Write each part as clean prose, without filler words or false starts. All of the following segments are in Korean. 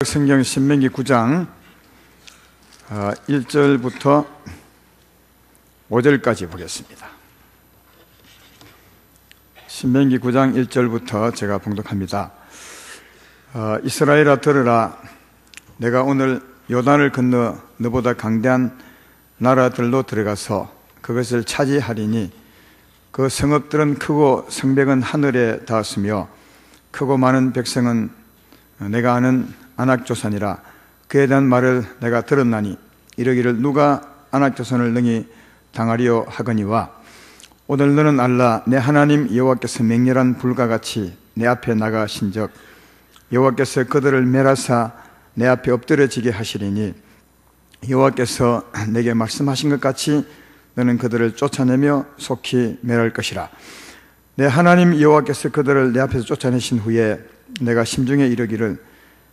성경 신명기 9장 1절부터 5절까지 보겠습니다. 신명기 9장 1절부터 제가 봉독합니다. 이스라엘아 들으라. 내가 오늘 요단을 건너 너보다 강대한 나라들로 들어가서 그것을 차지하리니 그 성읍들은 크고 성벽은 하늘에 닿았으며 크고 많은 백성은 내가 아는 아낙조산이라. 그에 대한 말을 내가 들었나니 이러기를 누가 아낙조산을 능히 당하리요 하거니와 오늘 너는 알라. 내 하나님 여호와께서 맹렬한 불과 같이 내 앞에 나가신즉 여호와께서 그들을 멸하사 내 앞에 엎드려지게 하시리니 여호와께서 내게 말씀하신 것 같이 너는 그들을 쫓아내며 속히 멸할 것이라. 내 하나님 여호와께서 그들을 내 앞에서 쫓아내신 후에 내가 심중에 이르기를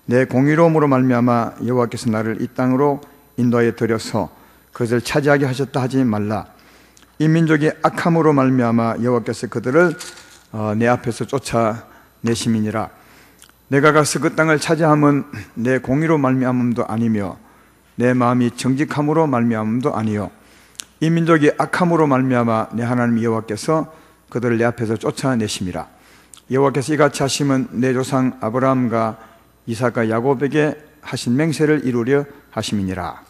내 공의로움으로 말미암아 여호와께서 나를 이 땅으로 인도하여 들여서 그것을 차지하게 하셨다 하지 말라. 이 민족이 악함으로 말미암아 여호와께서 그들을 내 앞에서 쫓아내심이니라. 내가 가서 그 땅을 차지함은 내 공의로 말미암음도 아니며 내 마음이 정직함으로 말미암음도 아니요 이 민족이 악함으로 말미암아 내 하나님 여호와께서 그들을 내 앞에서 쫓아내심이라. 여호와께서 이같이 하심은 내 조상 아브라함과 이삭과 야곱에게 하신 맹세를 이루려 하심이니라.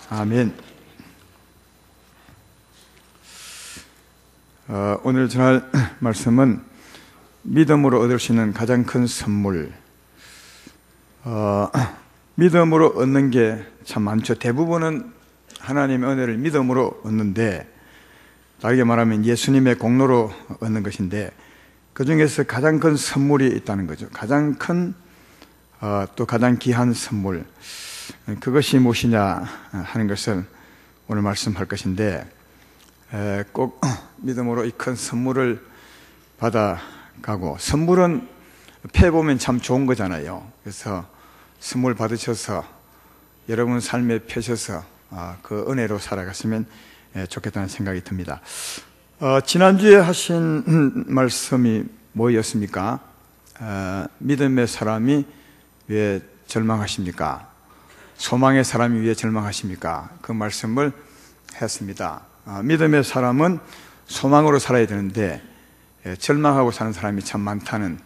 아멘. 오늘 전할 말씀은 믿음으로 얻을 수 있는 가장 큰 선물. 믿음으로 얻는 게 참 많죠. 대부분은 하나님의 은혜를 믿음으로 얻는데, 다르게 말하면 예수님의 공로로 얻는 것인데, 그 중에서 가장 큰 선물이 있다는 거죠. 가장 큰 또 가장 귀한 선물, 그것이 무엇이냐 하는 것을 오늘 말씀할 것인데, 꼭 믿음으로 이 큰 선물을 받아가고, 선물은 펴보면 참 좋은 거잖아요. 그래서 선물 받으셔서 여러분 삶에 펴셔서 그 은혜로 살아갔으면 좋겠다는 생각이 듭니다. 지난주에 하신 말씀이 뭐였습니까? 믿음의 사람이 왜 절망하십니까? 소망의 사람이 왜 절망하십니까? 그 말씀을 했습니다. 믿음의 사람은 소망으로 살아야 되는데 절망하고 사는 사람이 참 많다는,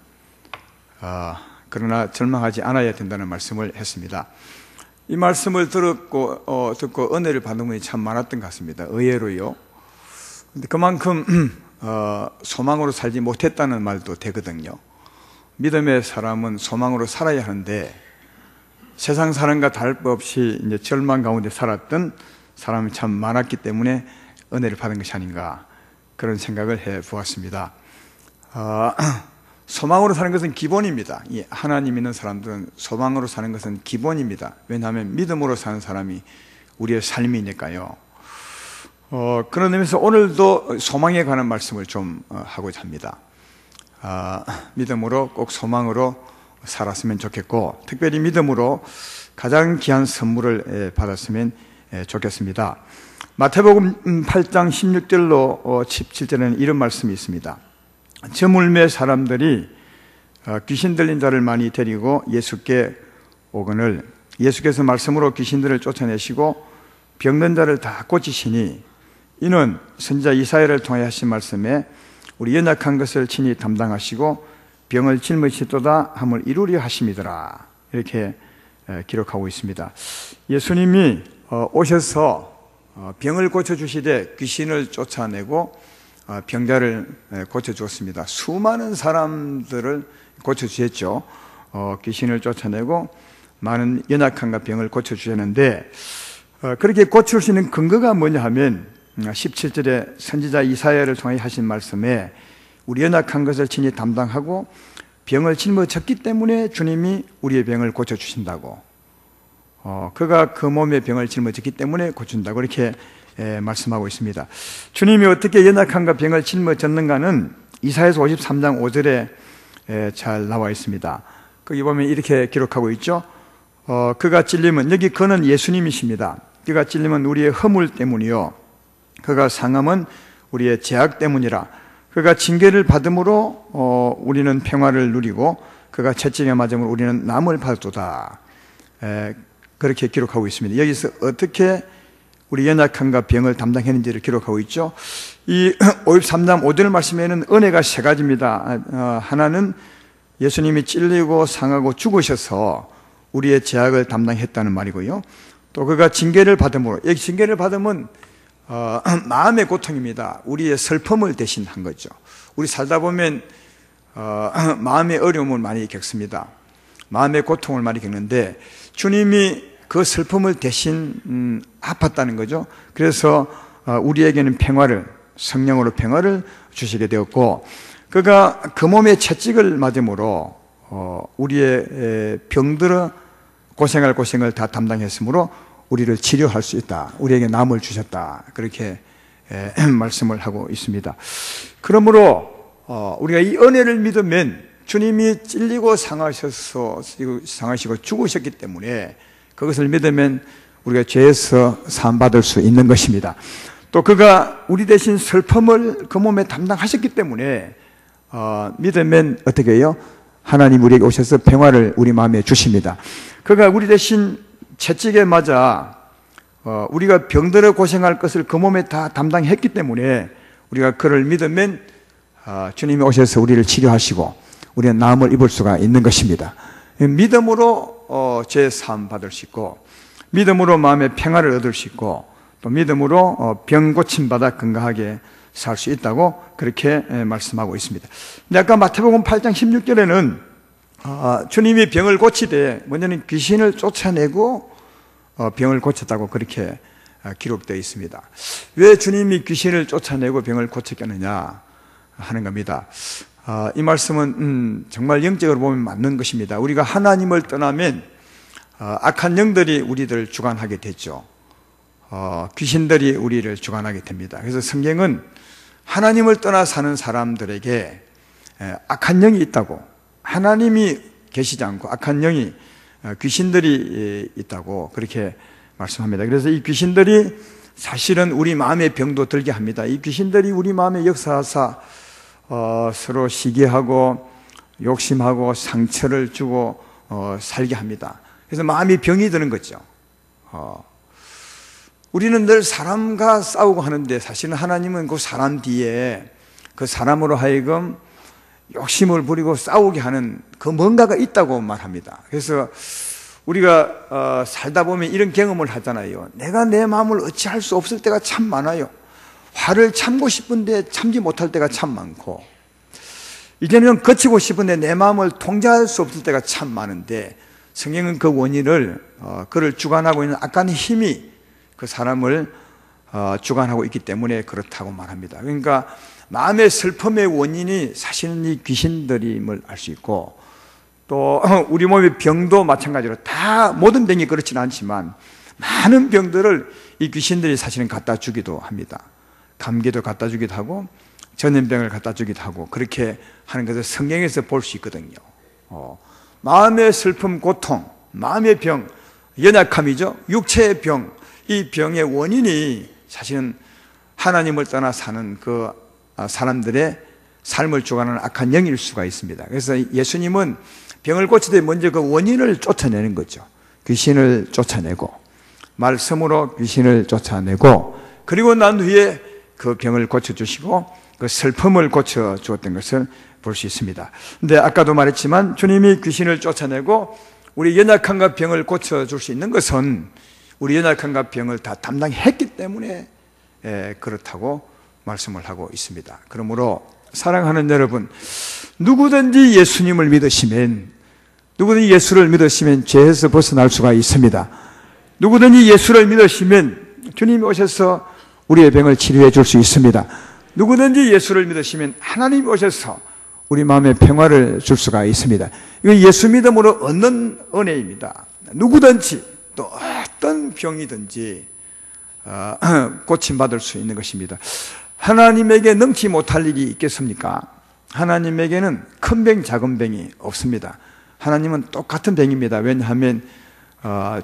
그러나 절망하지 않아야 된다는 말씀을 했습니다. 이 말씀을 듣고 은혜를 받는 분이 참 많았던 것 같습니다. 의외로요. 근데 그만큼 소망으로 살지 못했다는 말도 되거든요. 믿음의 사람은 소망으로 살아야 하는데 세상 사람과 다를 바 없이 이제 절망 가운데 살았던 사람이 참 많았기 때문에 은혜를 받은 것이 아닌가, 그런 생각을 해 보았습니다. 소망으로 사는 것은 기본입니다. 하나님 믿는 사람들은 소망으로 사는 것은 기본입니다. 왜냐하면 믿음으로 사는 사람이 우리의 삶이니까요. 그런 의미에서 오늘도 소망에 관한 말씀을 좀 하고자 합니다. 믿음으로 꼭 소망으로 살았으면 좋겠고, 특별히 믿음으로 가장 귀한 선물을 받았으면 좋겠습니다. 마태복음 8장 16절로 17절에는 이런 말씀이 있습니다. 저물매 사람들이 귀신 들린 자를 많이 데리고 예수께 오거늘 예수께서 말씀으로 귀신들을 쫓아내시고 병든 자를 다 고치시니 이는 선지자 이사야를 통해 하신 말씀에 우리 연약한 것을 친히 담당하시고 병을 짊으시도다 함을 이루려 하심이더라. 이렇게 기록하고 있습니다. 예수님이 오셔서 병을 고쳐주시되 귀신을 쫓아내고 병자를 고쳐주었습니다. 수많은 사람들을 고쳐주셨죠. 귀신을 쫓아내고 많은 연약함과 병을 고쳐주셨는데, 그렇게 고칠 수 있는 근거가 뭐냐 하면 17절에 선지자 이사야를 통해 하신 말씀에 우리 연약한 것을 친히 담당하고 병을 짊어졌기 때문에 주님이 우리의 병을 고쳐주신다고, 그가 그 몸의 병을 짊어졌기 때문에 고친다고 이렇게 말씀하고 있습니다. 주님이 어떻게 연약함과 병을 짊어졌는가는 이사야서 53장 5절에 잘 나와 있습니다. 거기 보면 이렇게 기록하고 있죠. 그가 찔림은, 여기 그는 예수님이십니다. 그가 찔림은 우리의 허물 때문이요 그가 상함은 우리의 죄악 때문이라. 그가 징계를 받음으로 우리는 평화를 누리고 그가 채찍에 맞음으로 우리는 남을 받도다. 그렇게 기록하고 있습니다. 여기서 어떻게 우리 연약함과 병을 담당했는지를 기록하고 있죠. 이 53장 5절 말씀에는 은혜가 세 가지입니다. 하나는 예수님이 찔리고 상하고 죽으셔서 우리의 죄악을 담당했다는 말이고요. 또 그가 징계를 받음으로, 여기 징계를 받으면 마음의 고통입니다. 우리의 슬픔을 대신한 거죠. 우리 살다 보면 마음의 어려움을 많이 겪습니다. 마음의 고통을 많이 겪는데 주님이 그 슬픔을 대신 아팠다는 거죠. 그래서 우리에게는 평화를, 성령으로 평화를 주시게 되었고, 그가 그 몸의 채찍을 맞음으로 우리의 병들어 고생할 고생을 다 담당했으므로 우리를 치료할 수 있다, 우리에게 남을 주셨다, 그렇게 말씀을 하고 있습니다. 그러므로 우리가 이 은혜를 믿으면 주님이 찔리고 상하시고 죽으셨기 때문에 그것을 믿으면 우리가 죄에서 사함받을 수 있는 것입니다. 또 그가 우리 대신 슬픔을 그 몸에 담당하셨기 때문에 믿으면 어떻게 해요? 하나님 우리에게 오셔서 평화를 우리 마음에 주십니다. 그가 우리 대신 채찍에 맞아 우리가 병들어 고생할 것을 그 몸에 다 담당했기 때문에 우리가 그를 믿으면 주님이 오셔서 우리를 치료하시고 우리는 나음을 입을 수가 있는 것입니다. 믿음으로 죄 사함 받을 수 있고, 믿음으로 마음의 평화를 얻을 수 있고, 또 믿음으로 병 고침 받아 건강하게 살 수 있다고 그렇게 말씀하고 있습니다. 근데 아까 마태복음 8장 16절에는 주님이 병을 고치되 먼저는 귀신을 쫓아내고 병을 고쳤다고 그렇게 기록되어 있습니다. 왜 주님이 귀신을 쫓아내고 병을 고쳤겠느냐 하는 겁니다. 이 말씀은 정말 영적으로 보면 맞는 것입니다. 우리가 하나님을 떠나면 악한 영들이 우리를 주관하게 되죠. 귀신들이 우리를 주관하게 됩니다. 그래서 성경은 하나님을 떠나 사는 사람들에게 악한 영이 있다고, 하나님이 계시지 않고 악한 영이, 귀신들이 있다고 그렇게 말씀합니다. 그래서 이 귀신들이 사실은 우리 마음의 병도 들게 합니다. 이 귀신들이 우리 마음에 역사하사 서로 시기하고 욕심하고 상처를 주고 살게 합니다. 그래서 마음이 병이 드는 거죠. 우리는 늘 사람과 싸우고 하는데 사실은 하나님은 그 사람 뒤에 그 사람으로 하여금 욕심을 부리고 싸우게 하는 그 뭔가가 있다고 말합니다. 그래서 우리가 살다 보면 이런 경험을 하잖아요. 내가 내 마음을 어찌할 수 없을 때가 참 많아요. 화를 참고 싶은데 참지 못할 때가 참 많고, 이제는 거치고 싶은데 내 마음을 통제할 수 없을 때가 참 많은데, 성경은 그 원인을 그를 주관하고 있는 악한 힘이 그 사람을 주관하고 있기 때문에 그렇다고 말합니다. 그러니까 마음의 슬픔의 원인이 사실은 이 귀신들임을 알 수 있고, 또 우리 몸의 병도 마찬가지로 다 모든 병이 그렇지는 않지만 많은 병들을 이 귀신들이 사실은 갖다 주기도 합니다. 감기도 갖다 주기도 하고 전염병을 갖다 주기도 하고 그렇게 하는 것을 성경에서 볼 수 있거든요. 마음의 슬픔, 고통, 마음의 병, 연약함이죠. 육체의 병, 이 병의 원인이 사실은 하나님을 떠나 사는 그 사람들의 삶을 주관하는 악한 영일 수가 있습니다. 그래서 예수님은 병을 고치되 먼저 그 원인을 쫓아내는 거죠. 귀신을 쫓아내고, 말씀으로 귀신을 쫓아내고, 그리고 난 후에 그 병을 고쳐주시고 그 슬픔을 고쳐주었던 것을 볼 수 있습니다. 근데 아까도 말했지만 주님이 귀신을 쫓아내고 우리 연약함과 병을 고쳐줄 수 있는 것은 우리 연약함과 병을 다 담당했기 때문에 그렇다고 말씀을 하고 있습니다. 그러므로 사랑하는 여러분, 누구든지 예수님을 믿으시면, 누구든지 예수를 믿으시면 죄에서 벗어날 수가 있습니다. 누구든지 예수를 믿으시면 주님이 오셔서 우리의 병을 치료해 줄 수 있습니다. 누구든지 예수를 믿으시면 하나님이 오셔서 우리 마음에 평화를 줄 수가 있습니다. 이건 예수 믿음으로 얻는 은혜입니다. 누구든지 또 어떤 병이든지 고침받을 수 있는 것입니다. 하나님에게 능치 못할 일이 있겠습니까? 하나님에게는 큰 병, 작은 병이 없습니다. 하나님은 똑같은 병입니다. 왜냐하면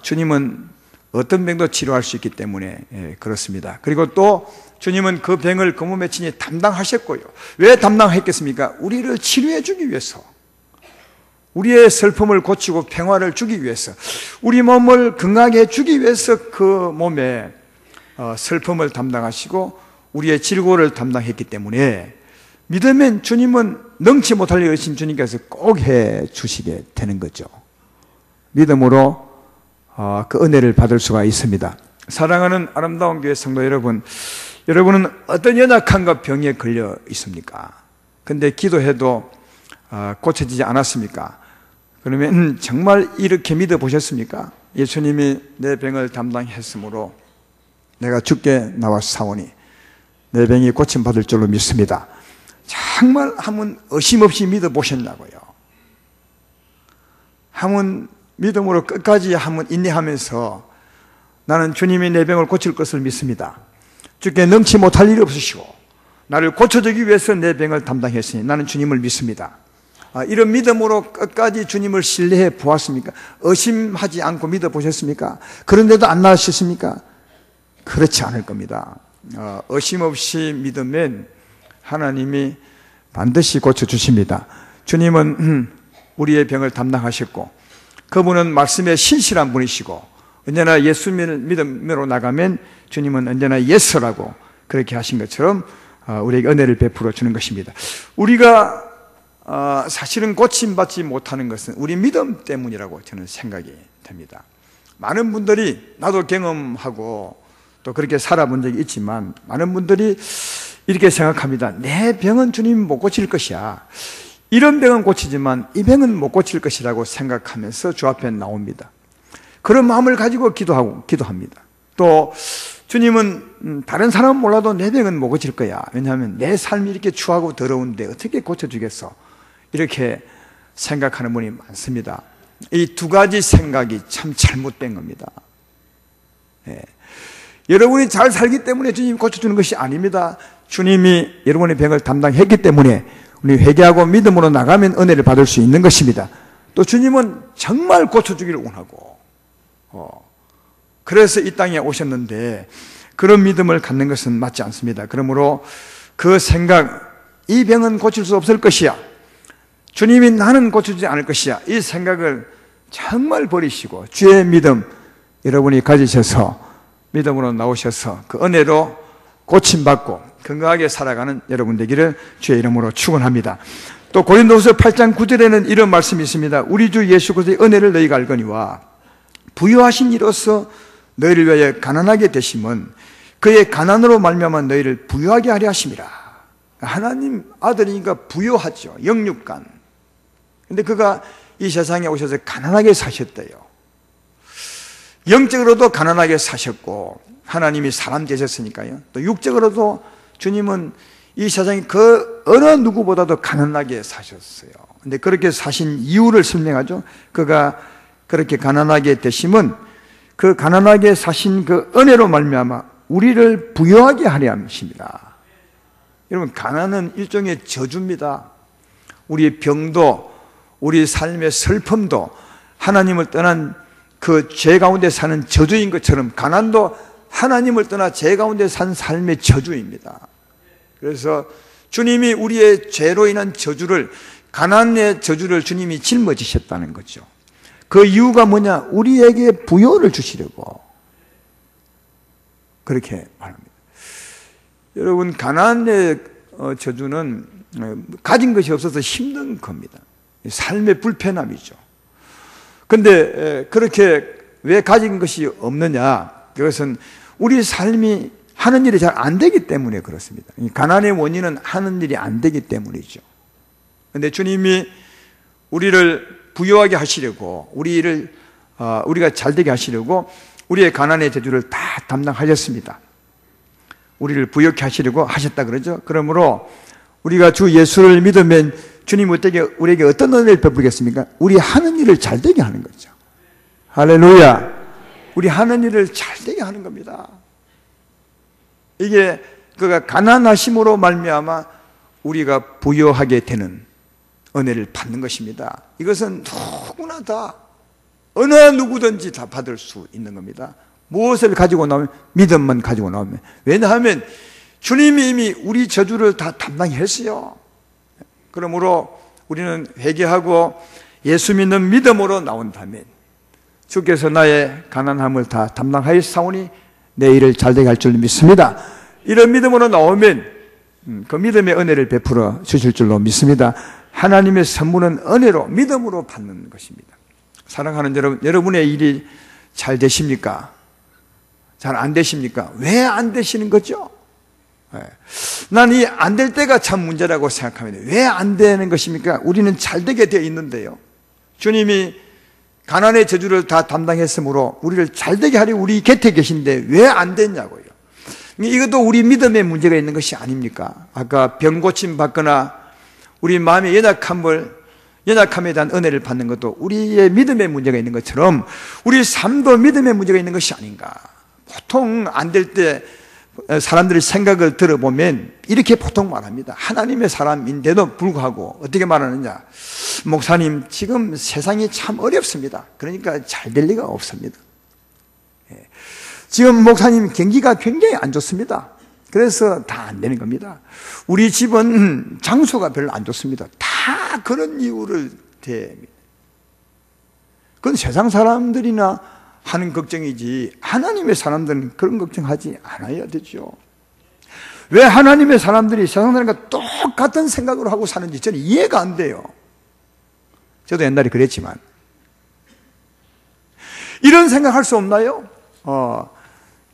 주님은 어떤 병도 치료할 수 있기 때문에 그렇습니다. 그리고 또 주님은 그 병을 그 몸에 친히 담당하셨고요. 왜 담당했겠습니까? 우리를 치료해 주기 위해서. 우리의 슬픔을 고치고 평화를 주기 위해서, 우리 몸을 건강하게 해주기 위해서 그 몸에 슬픔을 담당하시고 우리의 질고를 담당했기 때문에 믿으면 주님은 능치 못할 일 없으신 주님께서 꼭 해주시게 되는 거죠. 믿음으로 그 은혜를 받을 수가 있습니다. 사랑하는 아름다운 교회 성도 여러분, 여러분은 어떤 연약함과 병에 걸려 있습니까? 근데 기도해도 고쳐지지 않았습니까? 그러면 정말 이렇게 믿어보셨습니까? 예수님이 내 병을 담당했으므로 내가 죽게 나와서 사오니 내 병이 고침받을 줄로 믿습니다. 정말 한번 의심 없이 믿어보셨냐고요. 한번 믿음으로 끝까지 한번 인내하면서 나는 주님이 내 병을 고칠 것을 믿습니다. 주께 능치 못할 일이 없으시고 나를 고쳐주기 위해서 내 병을 담당했으니 나는 주님을 믿습니다. 이런 믿음으로 끝까지 주님을 신뢰해 보았습니까? 의심하지 않고 믿어보셨습니까? 그런데도 안 나으셨습니까? 그렇지 않을 겁니다. 의심 없이 믿으면 하나님이 반드시 고쳐주십니다. 주님은 우리의 병을 담당하셨고 그분은 말씀에 신실한 분이시고 언제나 예수님을 믿음으로 나가면 주님은 언제나 예스라고 그렇게 하신 것처럼 우리에게 은혜를 베풀어 주는 것입니다. 우리가 사실은 고침받지 못하는 것은 우리 믿음 때문이라고 저는 생각이 됩니다. 많은 분들이 나도 경험하고 또 그렇게 살아본 적이 있지만 많은 분들이 이렇게 생각합니다. 내 병은 주님이 못 고칠 것이야. 이런 병은 고치지만 이 병은 못 고칠 것이라고 생각하면서 주 앞에 나옵니다. 그런 마음을 가지고 기도합니다. 또 주님은 다른 사람은 몰라도 내 병은 못 고칠 거야. 왜냐하면 내 삶이 이렇게 추하고 더러운데 어떻게 고쳐주겠어? 이렇게 생각하는 분이 많습니다. 이 두 가지 생각이 참 잘못된 겁니다. 여러분이 잘 살기 때문에 주님이 고쳐주는 것이 아닙니다. 주님이 여러분의 병을 담당했기 때문에 우리 회개하고 믿음으로 나가면 은혜를 받을 수 있는 것입니다. 또 주님은 정말 고쳐주기를 원하고 그래서 이 땅에 오셨는데 그런 믿음을 갖는 것은 맞지 않습니다. 그러므로 그 생각, 이 병은 고칠 수 없을 것이야, 주님이 나는 고쳐주지 않을 것이야, 이 생각을 정말 버리시고 주의 믿음 여러분이 가지셔서 믿음으로 나오셔서 그 은혜로 고침받고 건강하게 살아가는 여러분 되기를 주의 이름으로 축원합니다. 또 고린도후서 8장 9절에는 이런 말씀이 있습니다. 우리 주 예수 그리스도의 은혜를 너희가 알거니와 부유하신 이로써 너희를 위하여 가난하게 되심은 그의 가난으로 말미암아 너희를 부유하게 하려 하심이라. 하나님 아들이니까 부유하죠. 영육간. 근데 그가 이 세상에 오셔서 가난하게 사셨대요. 영적으로도 가난하게 사셨고 하나님이 사람 되셨으니까요. 또 육적으로도 주님은 이 세상에 그 어느 누구보다도 가난하게 사셨어요. 근데 그렇게 사신 이유를 설명하죠. 그가 그렇게 가난하게 되심은 그 가난하게 사신 그 은혜로 말미암아 우리를 부유하게 하려 함이십니다. 여러분, 가난은 일종의 저주입니다. 우리의 병도 우리 삶의 슬픔도 하나님을 떠난 그 죄 가운데 사는 저주인 것처럼 가난도 하나님을 떠나 죄 가운데 산 삶의 저주입니다. 그래서 주님이 우리의 죄로 인한 저주를, 가난의 저주를 주님이 짊어지셨다는 거죠. 그 이유가 뭐냐? 우리에게 부요를 주시려고 그렇게 말합니다. 여러분, 가난의 저주는 가진 것이 없어서 힘든 겁니다. 삶의 불편함이죠. 근데 그렇게 왜 가진 것이 없느냐? 그것은 우리 삶이 하는 일이 잘 안 되기 때문에 그렇습니다. 가난의 원인은 하는 일이 안 되기 때문이죠. 근데 주님이 우리를 부유하게 하시려고, 우리가 잘 되게 하시려고 우리의 가난의 저주를 다 담당하셨습니다. 우리를 부유하게 하시려고 하셨다 그러죠. 그러므로 우리가 주 예수를 믿으면 주님 우리에게 어떤 은혜를 베푸겠습니까? 우리 하는 일을 잘 되게 하는 거죠. 할렐루야. 우리 하는 일을 잘 되게 하는 겁니다. 이게 그가 가난하심으로 말미암아 우리가 부유하게 되는 은혜를 받는 것입니다. 이것은 누구나 다, 어느 누구든지 다 받을 수 있는 겁니다. 무엇을 가지고 나오면? 믿음만 가지고 나오면. 왜냐하면 주님이 이미 우리 저주를 다 담당했어요. 그러므로 우리는 회개하고 예수 믿는 믿음으로 나온다면 주께서 나의 가난함을 다 담당하였사오니 내 일을 잘되게 할 줄 믿습니다. 이런 믿음으로 나오면 그 믿음의 은혜를 베풀어 주실 줄로 믿습니다. 하나님의 선물은 은혜로 믿음으로 받는 것입니다. 사랑하는 여러분, 여러분의 일이 잘 되십니까? 잘 안 되십니까? 왜 안 되시는 거죠? 난 이 안 될 때가 참 문제라고 생각합니다. 왜 안 되는 것입니까? 우리는 잘 되게 되어 있는데요. 주님이 가난의 저주를 다 담당했으므로 우리를 잘 되게 하려 우리 곁에 계신데 왜 안 됐냐고요. 이것도 우리 믿음에 문제가 있는 것이 아닙니까? 아까 병 고침 받거나 우리 마음의 연약함에 대한 은혜를 받는 것도 우리의 믿음에 문제가 있는 것처럼 우리 삶도 믿음에 문제가 있는 것이 아닌가. 보통 안 될 때 사람들의 생각을 들어보면 이렇게 보통 말합니다. 하나님의 사람인데도 불구하고 어떻게 말하느냐. 목사님, 지금 세상이 참 어렵습니다. 그러니까 잘 될 리가 없습니다. 지금 목사님 경기가 굉장히 안 좋습니다. 그래서 다 안 되는 겁니다. 우리 집은 장소가 별로 안 좋습니다. 다 그런 이유를 대합니다. 그건 세상 사람들이나 하는 걱정이지 하나님의 사람들은 그런 걱정하지 않아야 되죠. 왜 하나님의 사람들이 세상 사람과 똑같은 생각으로 하고 사는지 저는 이해가 안 돼요. 저도 옛날에 그랬지만 이런 생각할 수 없나요?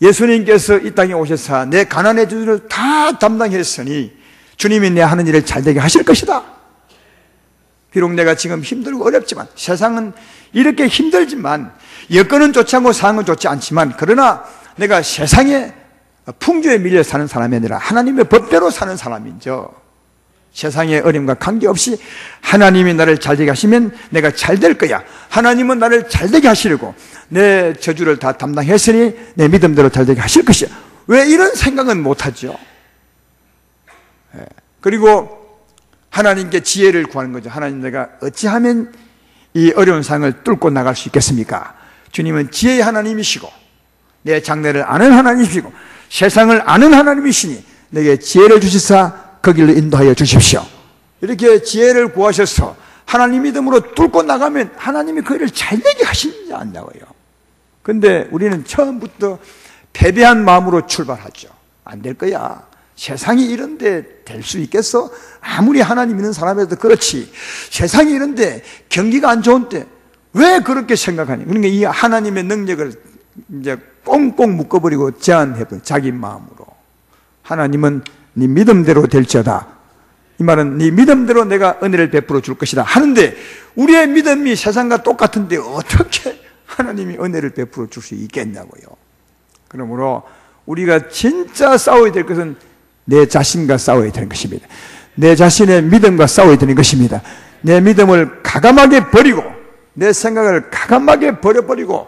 예수님께서 이 땅에 오셔서 내 가난의 저주를 다 담당했으니 주님이 내 하는 일을 잘되게 하실 것이다. 비록 내가 지금 힘들고 어렵지만 세상은 이렇게 힘들지만 여건은 좋지 않고 상황은 좋지 않지만 그러나 내가 세상의 풍조에 밀려 사는 사람이 아니라 하나님의 법대로 사는 사람이죠. 세상의 어려움과 관계없이 하나님이 나를 잘되게 하시면 내가 잘될 거야. 하나님은 나를 잘되게 하시려고 내 저주를 다 담당했으니 내 믿음대로 잘되게 하실 것이야. 왜 이런 생각은 못하죠? 그리고 하나님께 지혜를 구하는 거죠. 하나님, 내가 어찌하면 이 어려운 상을 뚫고 나갈 수 있겠습니까? 주님은 지혜의 하나님이시고 내 장래를 아는 하나님이시고 세상을 아는 하나님이시니 내게 지혜를 주시사 그 길로 인도하여 주십시오. 이렇게 지혜를 구하셔서 하나님 믿음으로 뚫고 나가면 하나님이 그 일을 잘되게 하시지 않냐고요. 근데 우리는 처음부터 패배한 마음으로 출발하죠. 안 될 거야. 세상이 이런데 될 수 있겠어? 아무리 하나님 믿는 사람이라도 그렇지. 세상이 이런데 경기가 안 좋은데 왜 그렇게 생각하니? 그러니까 이 하나님의 능력을 이제 꽁꽁 묶어버리고 제한해버려. 자기 마음으로. 하나님은 네 믿음대로 될지어다. 이 말은 네 믿음대로 내가 은혜를 베풀어 줄 것이다 하는데 우리의 믿음이 세상과 똑같은데 어떻게 하나님이 은혜를 베풀어 줄 수 있겠냐고요. 그러므로 우리가 진짜 싸워야 될 것은 내 자신과 싸워야 되는 것입니다. 내 자신의 믿음과 싸워야 되는 것입니다. 내 믿음을 가감하게 버리고 내 생각을 가감하게 버려버리고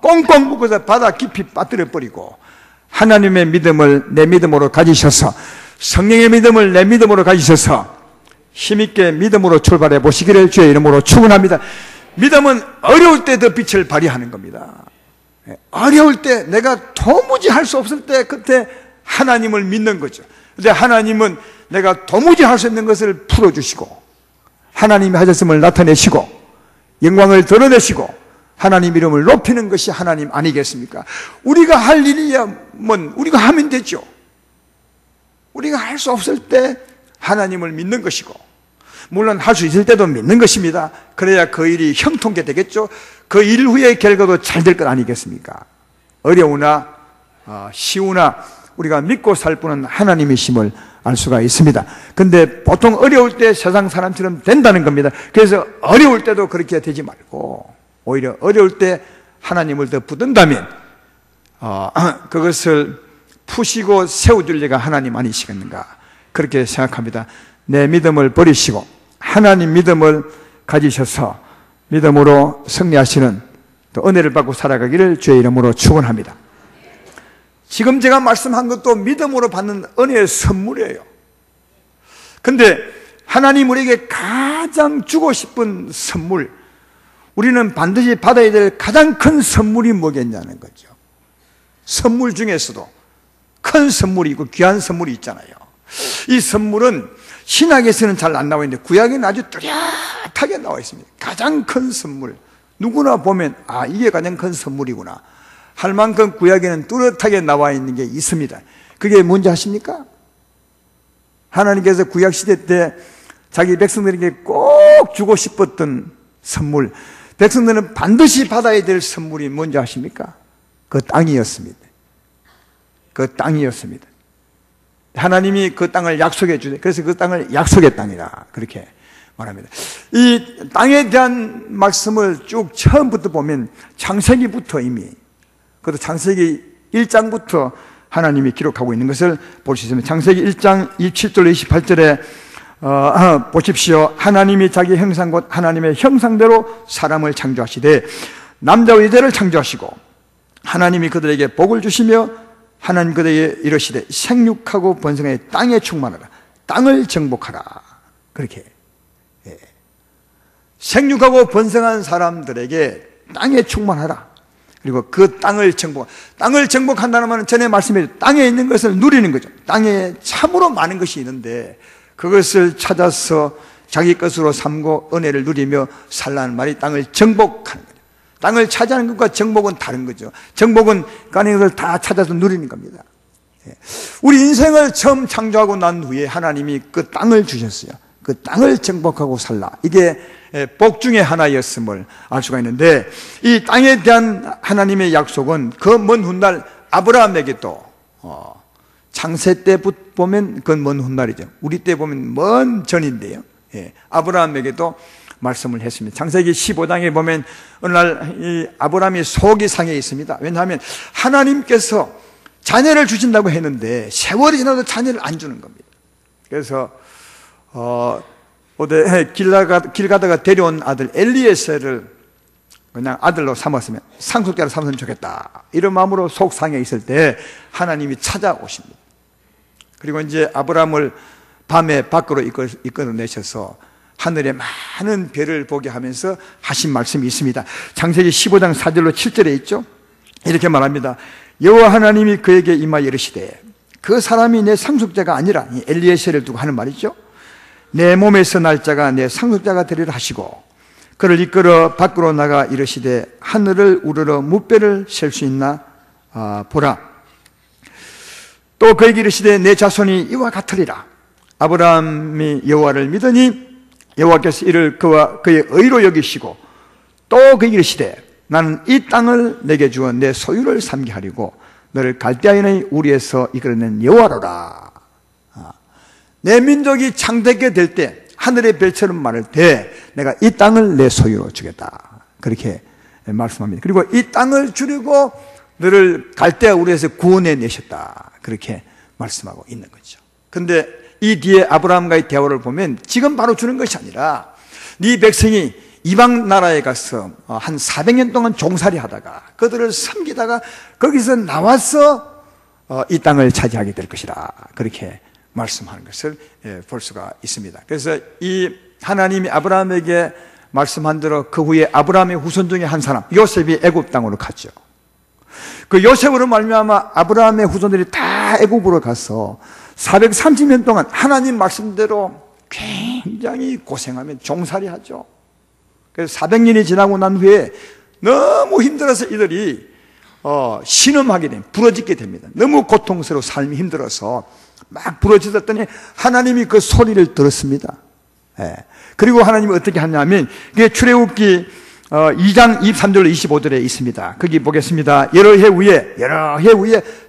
꽁꽁 묶어서 바다 깊이 빠뜨려버리고 하나님의 믿음을 내 믿음으로 가지셔서 성령의 믿음을 내 믿음으로 가지셔서 힘있게 믿음으로 출발해 보시기를 주의 이름으로 축원합니다. 믿음은 어려울 때 더 빛을 발휘하는 겁니다. 어려울 때 내가 도무지 할 수 없을 때 그때 하나님을 믿는 거죠. 근데 하나님은 내가 도무지 할 수 없는 것을 풀어주시고 하나님이 하셨음을 나타내시고 영광을 드러내시고 하나님 이름을 높이는 것이 하나님 아니겠습니까? 우리가 할 일이면 우리가 하면 되죠. 우리가 할 수 없을 때 하나님을 믿는 것이고 물론 할 수 있을 때도 믿는 것입니다. 그래야 그 일이 형통케 되겠죠. 그 일 후의 결과도 잘 될 것 아니겠습니까? 어려우나 쉬우나 우리가 믿고 살 분은 하나님이심을 알 수가 있습니다. 근데 보통 어려울 때 세상 사람처럼 된다는 겁니다. 그래서 어려울 때도 그렇게 되지 말고 오히려 어려울 때 하나님을 더 붙든다면 그것을 푸시고 세워줄 리가 하나님 아니시겠는가 그렇게 생각합니다. 내 믿음을 버리시고 하나님 믿음을 가지셔서 믿음으로 승리하시는 또 은혜를 받고 살아가기를 주의 이름으로 축원합니다. 지금 제가 말씀한 것도 믿음으로 받는 은혜의 선물이에요. 근데 하나님 우리에게 가장 주고 싶은 선물, 우리는 반드시 받아야 될 가장 큰 선물이 뭐겠냐는 거죠. 선물 중에서도 큰 선물이 있고 귀한 선물이 있잖아요. 이 선물은 신약에서는 잘 안 나와 있는데 구약에는 아주 뚜렷하게 나와 있습니다. 가장 큰 선물. 누구나 보면 이게 가장 큰 선물이구나 할 만큼 구약에는 뚜렷하게 나와 있는 게 있습니다. 그게 뭔지 아십니까? 하나님께서 구약시대 때 자기 백성들에게 꼭 주고 싶었던 선물, 백성들은 반드시 받아야 될 선물이 뭔지 아십니까? 그 땅이었습니다. 그 땅이었습니다. 하나님이 그 땅을 약속해 주세요. 그래서 그 땅을 약속의 땅이라 그렇게 말합니다. 이 땅에 대한 말씀을 쭉 처음부터 보면 창세기부터 이미, 그것도 창세기 1장부터 하나님이 기록하고 있는 것을 볼 수 있습니다. 창세기 1장 27절 28절에 보십시오. 하나님이 자기 형상 곧 하나님의 형상대로 사람을 창조하시되 남자와 여자를 창조하시고 하나님이 그들에게 복을 주시며 하나님 그들에게 이르시되 생육하고 번성하여 땅에 충만하라. 땅을 정복하라. 그렇게 생육하고 번성한 사람들에게 땅에 충만하라. 그리고 그 땅을 정복한다는 말은 전에 말씀해 땅에 있는 것을 누리는 거죠. 땅에 참으로 많은 것이 있는데 그것을 찾아서 자기 것으로 삼고 은혜를 누리며 살라는 말이 땅을 정복하는 거죠. 땅을 차지하는 것과 정복은 다른 거죠. 정복은 가는 것을 다 찾아서 누리는 겁니다. 우리 인생을 처음 창조하고 난 후에 하나님이 그 땅을 주셨어요. 그 땅을 정복하고 살라. 이게 복 중의 하나였음을 알 수가 있는데 이 땅에 대한 하나님의 약속은 그 먼 훗날 아브라함에게도 창세 때 보면 그건 먼 훗날이죠. 우리 때 보면 먼 전인데요. 아브라함에게도 말씀을 했습니다. 창세기 15장에 보면 어느 날 이 아브라함이 속이 상해 있습니다. 왜냐하면 하나님께서 자녀를 주신다고 했는데 세월이 지나도 자녀를 안 주는 겁니다. 그래서 길 가다가 데려온 아들 엘리에셀을 그냥 아들로 삼았으면 상속자로 삼았으면 좋겠다 이런 마음으로 속상해 있을 때 하나님이 찾아오십니다. 그리고 이제 아브라함을 밤에 밖으로 이끌어내셔서 하늘에 많은 별을 보게 하면서 하신 말씀이 있습니다. 창세기 15장 4절로 7절에 있죠. 이렇게 말합니다. 여호와 하나님이 그에게 임하여 이르시되 그 사람이 내 상속자가 아니라 엘리에셀을 두고 하는 말이죠. 내 몸에서 날 자가 내 상속자가 되리라 하시고 그를 이끌어 밖으로 나가 이르시되 하늘을 우러러 무뼈를 셀 수 있나 보라. 또 그에게 이르시되 내 자손이 이와 같으리라. 아브라함이 여호와를 믿으니 여호와께서 이를 그의 의로 여기시고 또 그에게 이르시되 나는 이 땅을 내게 주어 내 소유를 삼게 하리고 너를 갈대아인의 우리에서 이끌어낸 여호와로라. 내 민족이 창대하게 될 때 하늘의 별처럼 많을 때 내가 이 땅을 내 소유로 주겠다. 그렇게 말씀합니다. 그리고 이 땅을 주려고 너를 갈대아 우리에서 구원해 내셨다. 그렇게 말씀하고 있는 거죠. 그런데 이 뒤에 아브라함과의 대화를 보면 지금 바로 주는 것이 아니라 네 백성이 이방 나라에 가서 한 400년 동안 종살이 하다가 그들을 섬기다가 거기서 나와서 이 땅을 차지하게 될 것이라. 그렇게 말씀하는 것을 볼 수가 있습니다. 그래서 이 하나님이 아브라함에게 말씀한 대로 그 후에 아브라함의 후손 중에 한 사람 요셉이 애굽 땅으로 갔죠. 그 요셉으로 말미암아 아브라함의 후손들이 다 애굽으로 가서 430년 동안 하나님 말씀대로 굉장히 고생하며 종살이하죠. 그래서 400년이 지나고 난 후에 너무 힘들어서 이들이 신음하게 됩니다. 부러지게 됩니다. 너무 고통스러워 삶이 힘들어서 막 부러지더니 하나님이 그 소리를 들었습니다. 그리고 하나님이 어떻게 하냐면 그게 출애굽기 2장 23절로 25절에 있습니다. 거기 보겠습니다. 여러 해 후에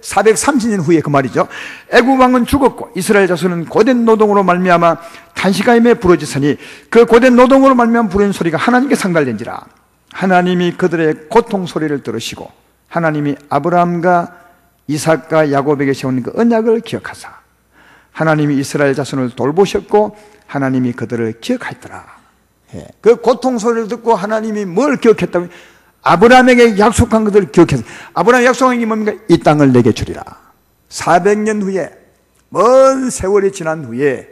430년 후에 그 말이죠. 애굽 왕은 죽었고 이스라엘 자손은 고된 노동으로 말미암아 탄식하임에 부러지서니 그 고된 노동으로 말미암아 부르는 소리가 하나님께 상달된지라. 하나님이 그들의 고통 소리를 들으시고 하나님이 아브라함과 이삭과 야곱에게 세운 그 언약을 기억하사 하나님이 이스라엘 자손을 돌보셨고 하나님이 그들을 기억하였더라. 그 고통 소리를 듣고 하나님이 뭘 기억했다고? 아브라함에게 약속한 것들을 기억했어요. 아브라함이 약속한 게 뭡니까? 이 땅을 내게 주리라. 400년 후에 먼 세월이 지난 후에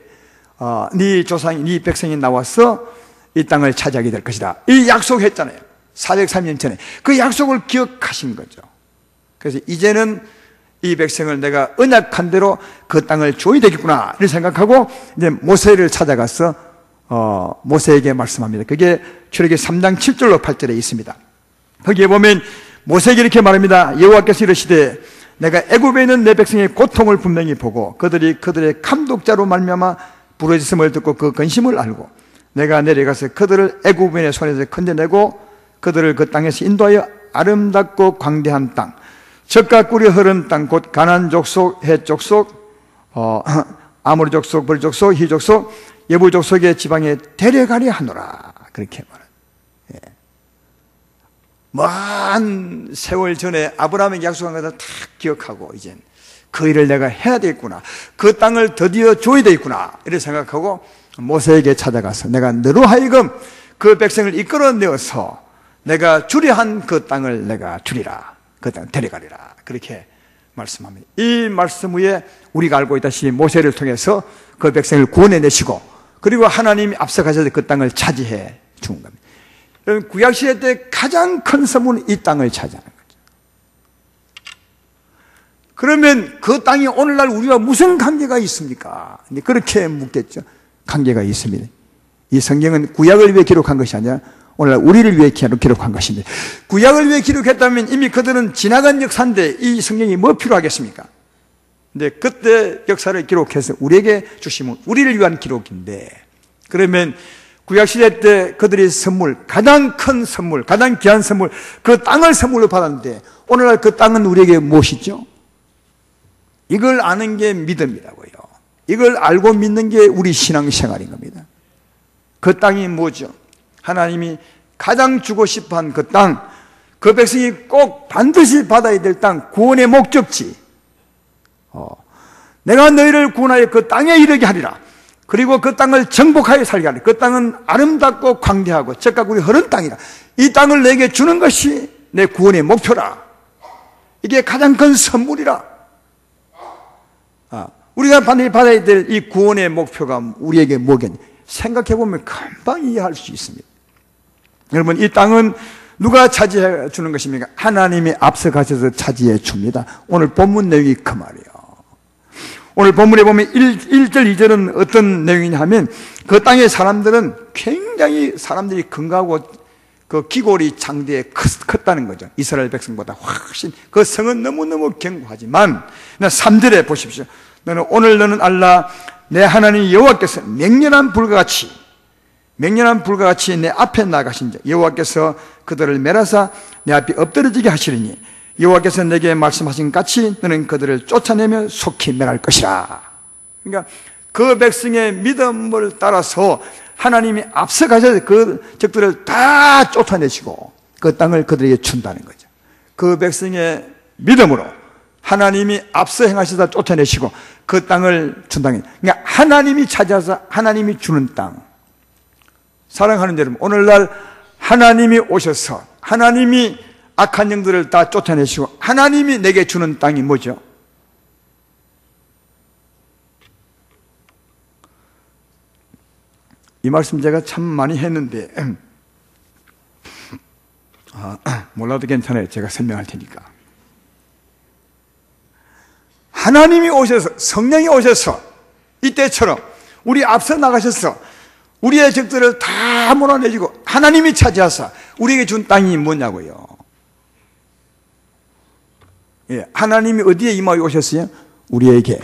네 조상이 네 백성이 나와서 이 땅을 차지하게 될 것이다. 이 약속했잖아요. 403년 전에 그 약속을 기억하신 거죠. 그래서 이제는 이 백성을 내가 언약한 대로 그 땅을 줘야 되겠구나 이렇게 생각하고 이제 모세를 찾아가서 모세에게 말씀합니다. 그게 출애굽기 3장 7절로 8절에 있습니다. 거기에 보면 모세에게 이렇게 말합니다. 여호와께서 이르시되 내가 애굽에 있는 내 백성의 고통을 분명히 보고 그들이 그들의 감독자로 말미암아 부르짖음을 듣고 그 근심을 알고 내가 내려가서 그들을 애굽인의 손에서 건져내고 그들을 그 땅에서 인도하여 아름답고 광대한 땅, 젖과 꿀이 흐르는 땅, 곧 가나안 족속, 헷 족속, 아모리 족속, 벌 족속, 히 족속, 예부 족속의 지방에 데려가려 하노라. 그렇게 말합니다. 먼 세월 전에 아브라함에게 약속한 것을 다 기억하고 이제 그 일을 내가 해야 되겠구나, 그 땅을 드디어 줘야 되겠구나 이렇게 생각하고 모세에게 찾아가서 내가 너로 하여금 그 백성을 이끌어내어서 내가 주려 한 그 땅을 내가 주리라, 그 땅을 데려가리라 그렇게 말씀합니다. 이 말씀 후에 우리가 알고 있다시피 모세를 통해서 그 백성을 구원해내시고 그리고 하나님이 앞서가셔서 그 땅을 차지해 준 겁니다. 여러분, 구약시대 때 가장 큰 선물은 이 땅을 차지하는 거죠. 그러면 그 땅이 오늘날 우리와 무슨 관계가 있습니까? 그렇게 묻겠죠. 관계가 있습니다. 이 성경은 구약을 위해 기록한 것이 아니라 오늘날 우리를 위해 기록한 것입니다. 구약을 위해 기록했다면 이미 그들은 지나간 역사인데 이 성경이 뭐 필요하겠습니까? 근데 그때 역사를 기록해서 우리에게 주시면 우리를 위한 기록인데, 그러면 구약시대 때 그들이 선물, 가장 큰 선물, 가장 귀한 선물, 그 땅을 선물로 받았는데 오늘날 그 땅은 우리에게 무엇이죠? 이걸 아는 게 믿음이라고요. 이걸 알고 믿는 게 우리 신앙생활인 겁니다. 그 땅이 뭐죠? 하나님이 가장 주고 싶어한 그 땅, 그 백성이 꼭 반드시 받아야 될 땅, 구원의 목적지. 내가 너희를 구원하여 그 땅에 이르게 하리라. 그리고 그 땅을 정복하여 살게 하리라. 그 땅은 아름답고 광대하고 젖과 꿀이 흐른 땅이라. 이 땅을 내게 주는 것이 내 구원의 목표라. 이게 가장 큰 선물이라. 우리가 반드시 받아야 될 이 구원의 목표가 우리에게 뭐겠냐? 생각해보면 금방 이해할 수 있습니다. 여러분, 이 땅은 누가 차지해 주는 것입니까? 하나님이 앞서 가셔서 차지해 줍니다. 오늘 본문 내용이 그 말이에요. 오늘 본문에 보면 1절, 2절은 어떤 내용이냐 하면 그 땅의 사람들은 굉장히 사람들이 건강하고 그 기골이 장대에 컸다는 거죠. 이스라엘 백성보다 훨씬. 그 성은 너무너무 견고하지만 3절에 보십시오. 너는 알라 내 하나님 여호와께서 맹렬한 불과 같이 내 앞에 나가신 자 여호와께서 그들을 멸하사 내 앞에 엎드러지게 하시리니 여호와께서 내게 말씀하신 같이 너는 그들을 쫓아내며 속히 멸할 것이라. 그러니까 그 백성의 믿음을 따라서 하나님이 앞서 가셔서 그 적들을 다 쫓아내시고 그 땅을 그들에게 준다는 거죠. 그 백성의 믿음으로 하나님이 앞서 행하시다 쫓아내시고 그 땅을 준다는 거예요. 그러니까 하나님이 차지하사 하나님이 주는 땅. 사랑하는 여러분, 오늘날 하나님이 오셔서 하나님이 악한 영들을 다 쫓아내시고 하나님이 내게 주는 땅이 뭐죠? 이 말씀 제가 참 많이 했는데 몰라도 괜찮아요. 제가 설명할 테니까. 하나님이 오셔서, 성령이 오셔서 이때처럼 우리 앞서 나가셔서 우리의 적들을 다 몰아내시고 하나님이 차지하사 우리에게 준 땅이 뭐냐고요. 예, 하나님이 어디에 임하여 오셨어요? 우리에게.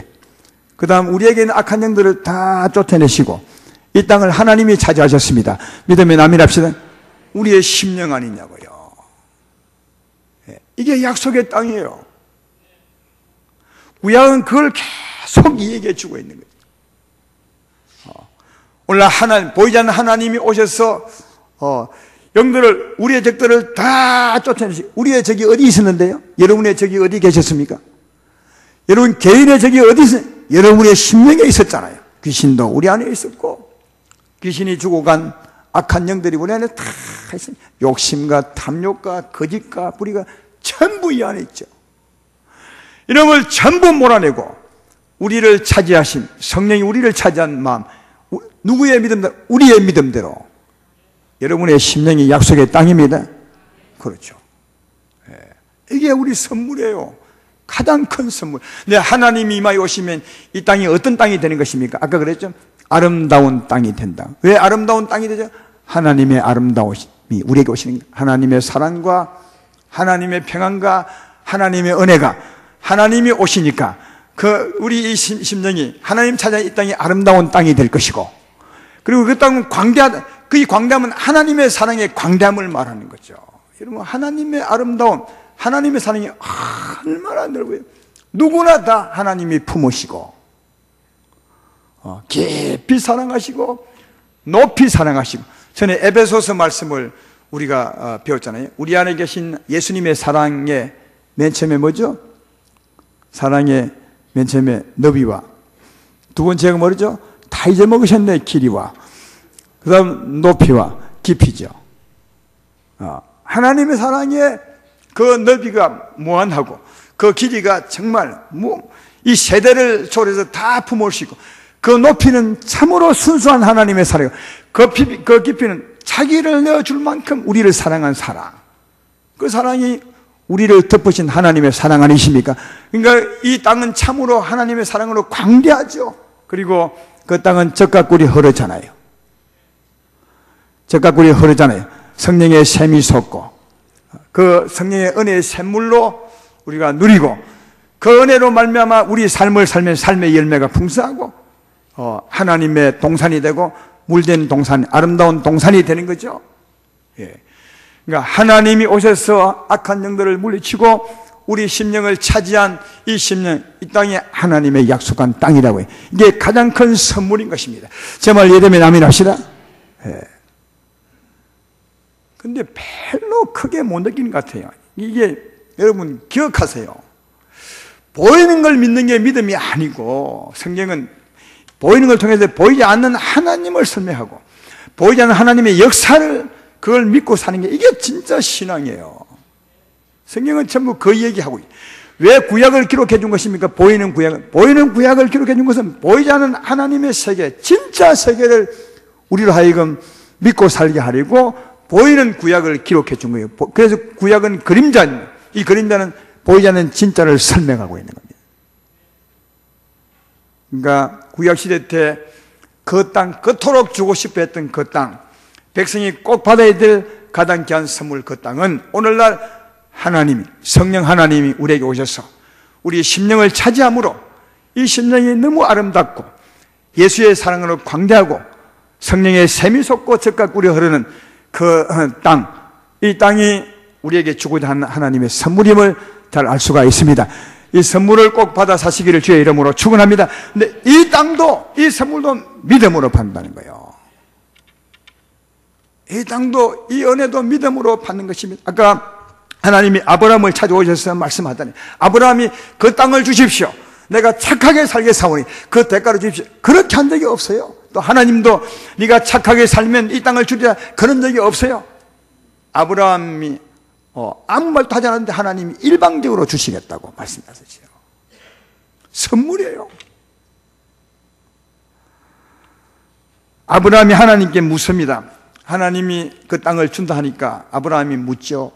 그 다음 우리에게 있는 악한 영들을 다 쫓아내시고 이 땅을 하나님이 차지하셨습니다. 믿음의 남이랍시다. 우리의 심령 아니냐고요. 예, 이게 약속의 땅이에요. 구약은 그걸 계속 얘기해 주고 있는 거예요. 오늘 보이지 않는 하나님이 오셔서 영들을, 우리의 적들을 다 쫓아내시고, 우리의 적이 어디 있었는데요? 여러분의 적이 어디 계셨습니까? 여러분 개인의 적이 어디 있어요? 여러분의 심령에 있었잖아요. 귀신도 우리 안에 있었고, 귀신이 주고 간 악한 영들이 우리 안에 다 있어요. 욕심과 탐욕과 거짓과 불의가 전부 이 안에 있죠. 이런 걸 전부 몰아내고 우리를 차지하신 성령이 우리를 차지한 마음, 누구의 믿음대로? 우리의 믿음대로. 여러분의 심령이 약속의 땅입니다. 그렇죠. 이게 우리 선물이에요. 가장 큰 선물. 네, 하나님이 이마에 오시면 이 땅이 어떤 땅이 되는 것입니까? 아까 그랬죠? 아름다운 땅이 된다. 왜 아름다운 땅이 되죠? 하나님의 아름다움이 우리에게 오시는 거예요. 하나님의 사랑과 하나님의 평안과 하나님의 은혜가 하나님이 오시니까 우리 이 심령이 하나님 찾아 이 땅이 아름다운 땅이 될 것이고, 그리고 그 땅은 광대하다. 그 광대함은 하나님의 사랑의 광대함을 말하는 거죠. 여러분, 하나님의 아름다움, 하나님의 사랑이 얼마나 넓어요. 누구나 다 하나님이 품으시고 깊이 사랑하시고 높이 사랑하시고. 전에 에베소서 말씀을 우리가 배웠잖아요. 우리 안에 계신 예수님의 사랑의 맨 처음에 뭐죠? 사랑의 맨 처음에 너비와, 두 번째가 뭐죠? 다 잊어먹으셨네, 길이와, 그 다음 높이와 깊이죠. 하나님의 사랑의 그 넓이가 무한하고 그 길이가 정말 이 세대를 초월해서 다 품으시고, 그 높이는 참으로 순수한 하나님의 사랑, 그 깊이는 자기를 내어줄 만큼 우리를 사랑한 사랑, 그 사랑이 우리를 덮으신 하나님의 사랑 아니십니까? 그러니까 이 땅은 참으로 하나님의 사랑으로 광대하죠. 그리고 그 땅은 젖과 꿀이 흐르잖아요. 젖과 꿀이 흐르잖아요. 성령의 샘이 솟고 그 성령의 은혜의 샘물로 우리가 누리고, 그 은혜로 말미암아 우리 삶을 살면 삶의 열매가 풍성하고 하나님의 동산이 되고 물된 동산, 아름다운 동산이 되는 거죠. 예. 그러니까 하나님이 오셔서 악한 영들을 물리치고 우리 심령을 차지한 이 심령, 이 땅이 하나님의 약속한 땅이라고 해요. 이게 가장 큰 선물인 것입니다. 제 말 이해되면 아멘 합시다. 예. 근데 별로 크게 못 느끼는 것 같아요. 이게 여러분 기억하세요. 보이는 걸 믿는 게 믿음이 아니고, 성경은 보이는 걸 통해서 보이지 않는 하나님을 설명하고 보이지 않는 하나님의 역사를 그걸 믿고 사는 게 이게 진짜 신앙이에요. 성경은 전부 그 얘기하고, 왜 구약을 기록해 준 것입니까? 보이는 구약을 기록해 준 것은 보이지 않는 하나님의 세계, 진짜 세계를 우리로 하여금 믿고 살게 하려고 보이는 구약을 기록해 준 거예요. 그래서 구약은 그림자입니다. 이 그림자는 보이지 않는 진짜를 설명하고 있는 겁니다. 그러니까 구약시대 때 그 땅, 그토록 주고 싶어 했던 그 땅, 백성이 꼭 받아야 될 가장 귀한 선물, 그 땅은 오늘날 하나님이, 성령 하나님이 우리에게 오셔서 우리의 심령을 차지함으로 이 심령이 너무 아름답고 예수의 사랑으로 광대하고 성령의 샘이 솟고 젖과 꿀이 흐르는 그 땅, 이 땅이 우리에게 주고자 하는 하나님의 선물임을 잘 알 수가 있습니다. 이 선물을 꼭 받아 사시기를 주의 이름으로 축원합니다. 근데 이 땅도, 이 선물도 믿음으로 받는다는 거예요. 이 땅도, 이 은혜도 믿음으로 받는 것입니다. 아까 하나님이 아브라함을 찾아오셔서 말씀하다니, 아브라함이 그 땅을 주십시오, 내가 착하게 살게 사오니 그 대가를 주십시오, 그렇게 한 적이 없어요. 또 하나님도 네가 착하게 살면 이 땅을 주리라, 그런 적이 없어요. 아브라함이 아무 말도 하지 않았는데 하나님이 일방적으로 주시겠다고 말씀하셨어요. 선물이에요. 아브라함이 하나님께 묻습니다. 하나님이 그 땅을 준다 하니까 아브라함이 묻죠.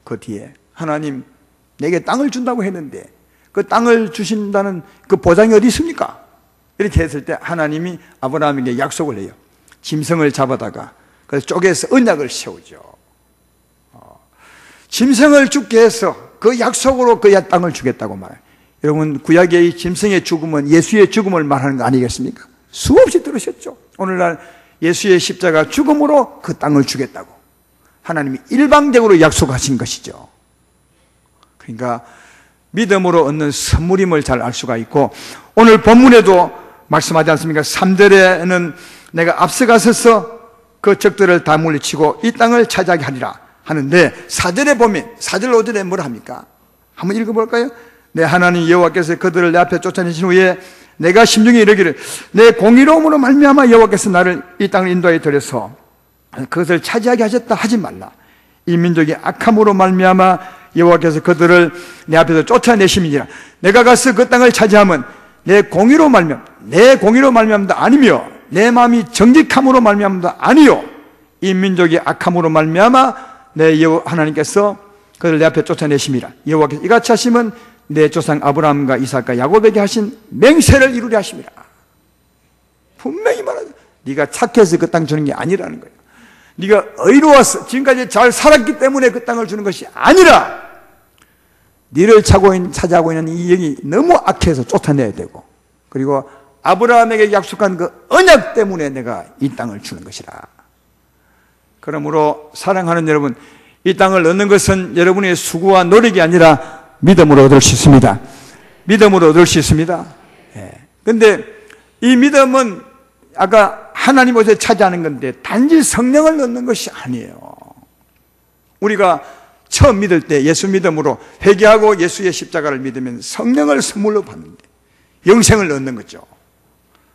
그 뒤에 하나님, 내게 땅을 준다고 했는데 그 땅을 주신다는 그 보장이 어디 있습니까? 이렇게 했을 때 하나님이 아브라함에게 약속을 해요. 짐승을 잡아다가 그래서 쪼개서 언약을 세우죠. 짐승을 죽게 해서 그 약속으로 그 땅을 주겠다고 말해요. 여러분, 구약의 이 짐승의 죽음은 예수의 죽음을 말하는 거 아니겠습니까? 수없이 들으셨죠? 오늘날 예수의 십자가 죽음으로 그 땅을 주겠다고 하나님이 일방적으로 약속하신 것이죠. 그러니까 믿음으로 얻는 선물임을 잘 알 수가 있고, 오늘 본문에도 말씀하지 않습니까? 3절에는 내가 앞서가서서 그 적들을 다 물리치고 이 땅을 차지하게 하리라 하는데, 4절에 보면 4절 5절에 뭐라 합니까? 한번 읽어볼까요? 내 하나님 여호와께서 그들을 내 앞에 쫓아내신 후에 내가 심중에 이르기를, 내 공의로움으로 말미암아 여호와께서 나를 이 땅을 인도하여 들여서 그것을 차지하게 하셨다 하지 말라. 이 민족이 악함으로 말미암아 여호와께서 그들을 내 앞에서 쫓아내심이니라. 내가 가서 그 땅을 차지하면 내 공의로 말미암다 아니며 내 마음이 정직함으로 말미암다 아니요, 이 민족이 악함으로 말미암아 내 여호와 하나님께서 그들을 내 앞에 쫓아내심이라. 여호와께서 이같이 하시면 내 조상 아브라함과 이삭과 야곱에게 하신 맹세를 이루려 하심이라. 분명히 말하죠. 네가 착해서 그 땅 주는 게 아니라는 거예요. 네가 의로워서 지금까지 잘 살았기 때문에 그 땅을 주는 것이 아니라 네를 차지하고 있는 이 영이 너무 악해서 쫓아내야 되고, 그리고 아브라함에게 약속한 그 언약 때문에 내가 이 땅을 주는 것이라. 그러므로 사랑하는 여러분, 이 땅을 얻는 것은 여러분의 수고와 노력이 아니라 믿음으로 얻을 수 있습니다. 믿음으로 얻을 수 있습니다. 그런데 이 믿음은 아까 하나님 옷에 차지하는 건데 단지 성령을 얻는 것이 아니에요. 우리가 처음 믿을 때 예수 믿음으로 회개하고 예수의 십자가를 믿으면 성령을 선물로 받는데 영생을 얻는 거죠.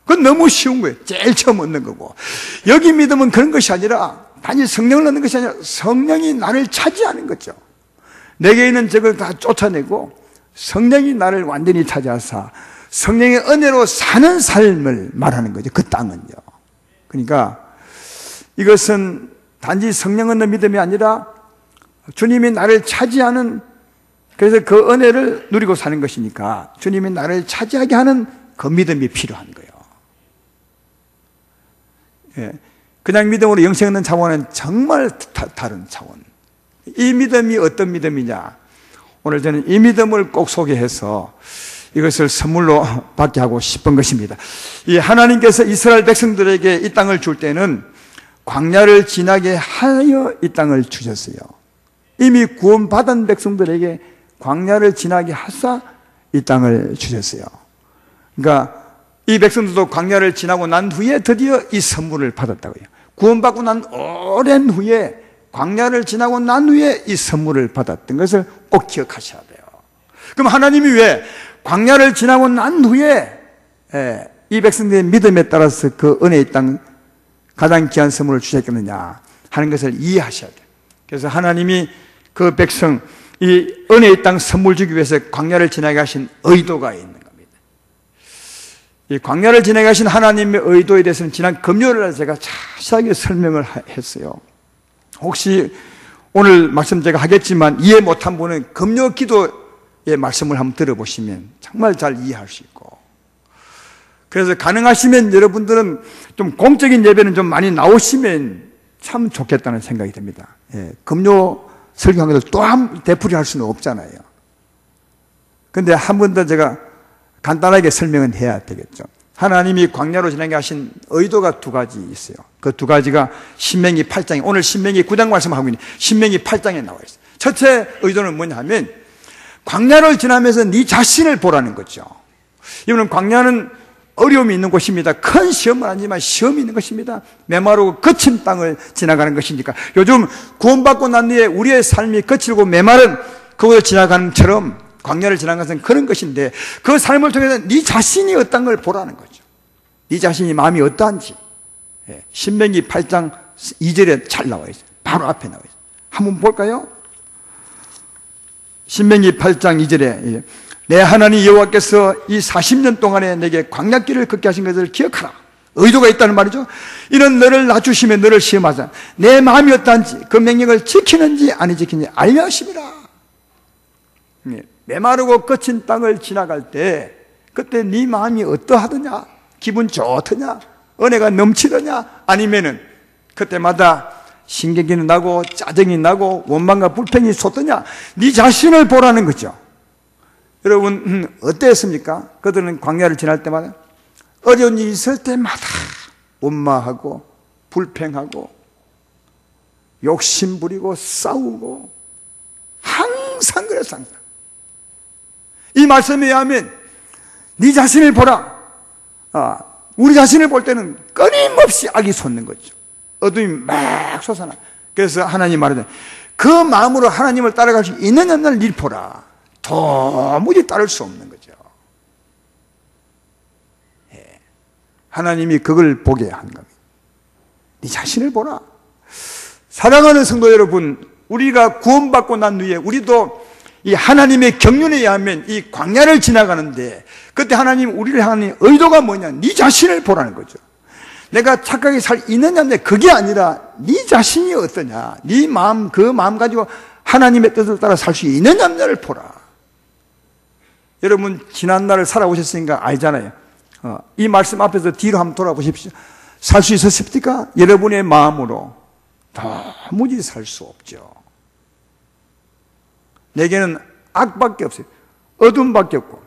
그건 너무 쉬운 거예요. 제일 처음 얻는 거고, 여기 믿음은 그런 것이 아니라 단지 성령을 얻는 것이 아니라 성령이 나를 차지하는 거죠. 내게 있는 적을 다 쫓아내고 성령이 나를 완전히 차지하사 성령의 은혜로 사는 삶을 말하는 거죠. 그 땅은요. 그러니까 이것은 단지 성령 얻는 믿음이 아니라 주님이 나를 차지하는, 그래서 그 은혜를 누리고 사는 것이니까 주님이 나를 차지하게 하는 그 믿음이 필요한 거예요. 그냥 믿음으로 영생 얻는 차원은 정말 다른 차원. 이 믿음이 어떤 믿음이냐, 오늘 저는 이 믿음을 꼭 소개해서 이것을 선물로 받게 하고 싶은 것입니다. 이 하나님께서 이스라엘 백성들에게 이 땅을 줄 때는 광야를 지나게 하여 이 땅을 주셨어요. 이미 구원받은 백성들에게 광야를 지나게 하사 이 땅을 주셨어요. 그러니까 이 백성들도 광야를 지나고 난 후에 드디어 이 선물을 받았다고요. 구원받고 난 오랜 후에, 광야를 지나고 난 후에 이 선물을 받았던 것을 꼭 기억하셔야 돼요. 그럼 하나님이 왜 광야를 지나고 난 후에 이 백성들의 믿음에 따라서 그 은혜의 땅 가장 귀한 선물을 주셨겠느냐 하는 것을 이해하셔야 돼요. 그래서 하나님이 그 백성, 이 은혜의 땅 선물 주기 위해서 광야를 지나게 하신 의도가 있는 겁니다. 이 광야를 지나게 하신 하나님의 의도에 대해서는 지난 금요일날 제가 자세하게 설명을 했어요. 혹시 오늘 말씀 제가 하겠지만 이해 못한 분은 금요 기도의 말씀을 한번 들어보시면 정말 잘 이해할 수 있고, 그래서 가능하시면 여러분들은 좀 공적인 예배는 좀 많이 나오시면 참 좋겠다는 생각이 듭니다. 금요 설교한 것을 또 한 되풀이 할 수는 없잖아요. 그런데 한 번 더 제가 간단하게 설명은 해야 되겠죠. 하나님이 광야로 지나게 하신 의도가 두 가지 있어요. 그 두 가지가 신명기 8장에, 오늘 신명기 9장 말씀하고 있는 신명기 8장에 나와 있어요. 첫째 의도는 뭐냐 하면 광야를 지나면서 네 자신을 보라는 거죠. 이거는 광야는 어려움이 있는 곳입니다. 큰 시험은 아니지만 시험이 있는 것입니다. 메마르고 거친 땅을 지나가는 것이니까, 요즘 구원받고 난 뒤에 우리의 삶이 거칠고 메마른 그곳을 지나가는 것처럼 광야를 지나가는 것은 그런 것인데, 그 삶을 통해서 네 자신이 어떤 걸 보라는 거죠. 네 자신이 마음이 어떠한지. 신명기 8장 2절에 잘 나와 있어요. 바로 앞에 나와 있어요. 한번 볼까요? 신명기 8장 2절에 내 하나님 여호와께서 이 40년 동안에 내게 광야길을 걷게 하신 것을 기억하라. 의도가 있다는 말이죠. 이는 너를 낮추시며 너를 시험하자 내 마음이 어떠한지 그 명령을 지키는지 아니 지키는지 알려 하심이라. 메마르고 거친 땅을 지나갈 때 그때 네 마음이 어떠하더냐, 기분 좋더냐, 은혜가 넘치더냐, 아니면은 그때마다 신경이 나고 짜증이 나고 원망과 불평이 솟더냐, 네 자신을 보라는 거죠. 여러분 어땠습니까? 그들은 광야를 지날 때마다 어려운 일이 있을 때마다 원망하고 불평하고 욕심부리고 싸우고 항상 그랬어. 항상. 이 말씀에 의하면 네 자신을 보라. 우리 자신을 볼 때는 끊임없이 악이 솟는 거죠. 어둠이 막 솟아나. 그래서 하나님 말하되 그 마음으로 하나님을 따라갈 수 있느냐 없느냐를 네 보라. 도무지 따를 수 없는 거죠. 하나님이 그걸 보게 한 겁니다. 네 자신을 보라. 사랑하는 성도 여러분, 우리가 구원받고 난 후에 우리도 이 하나님의 경륜에 의하면 이 광야를 지나가는데, 그때 하나님 우리를 향하는 의도가 뭐냐, 네 자신을 보라는 거죠. 내가 착하게 살 있느냐 없느냐 그게 아니라 네 자신이 어떠냐, 네 마음, 그 마음 가지고 하나님의 뜻을 따라 살 수 있느냐 없느냐를 보라. 여러분 지난 날을 살아오셨으니까 알잖아요. 이 말씀 앞에서 뒤로 한번 돌아보십시오. 살 수 있었습니까? 여러분의 마음으로 도무지 살 수 없죠. 내게는 악밖에 없어요. 어둠밖에 없고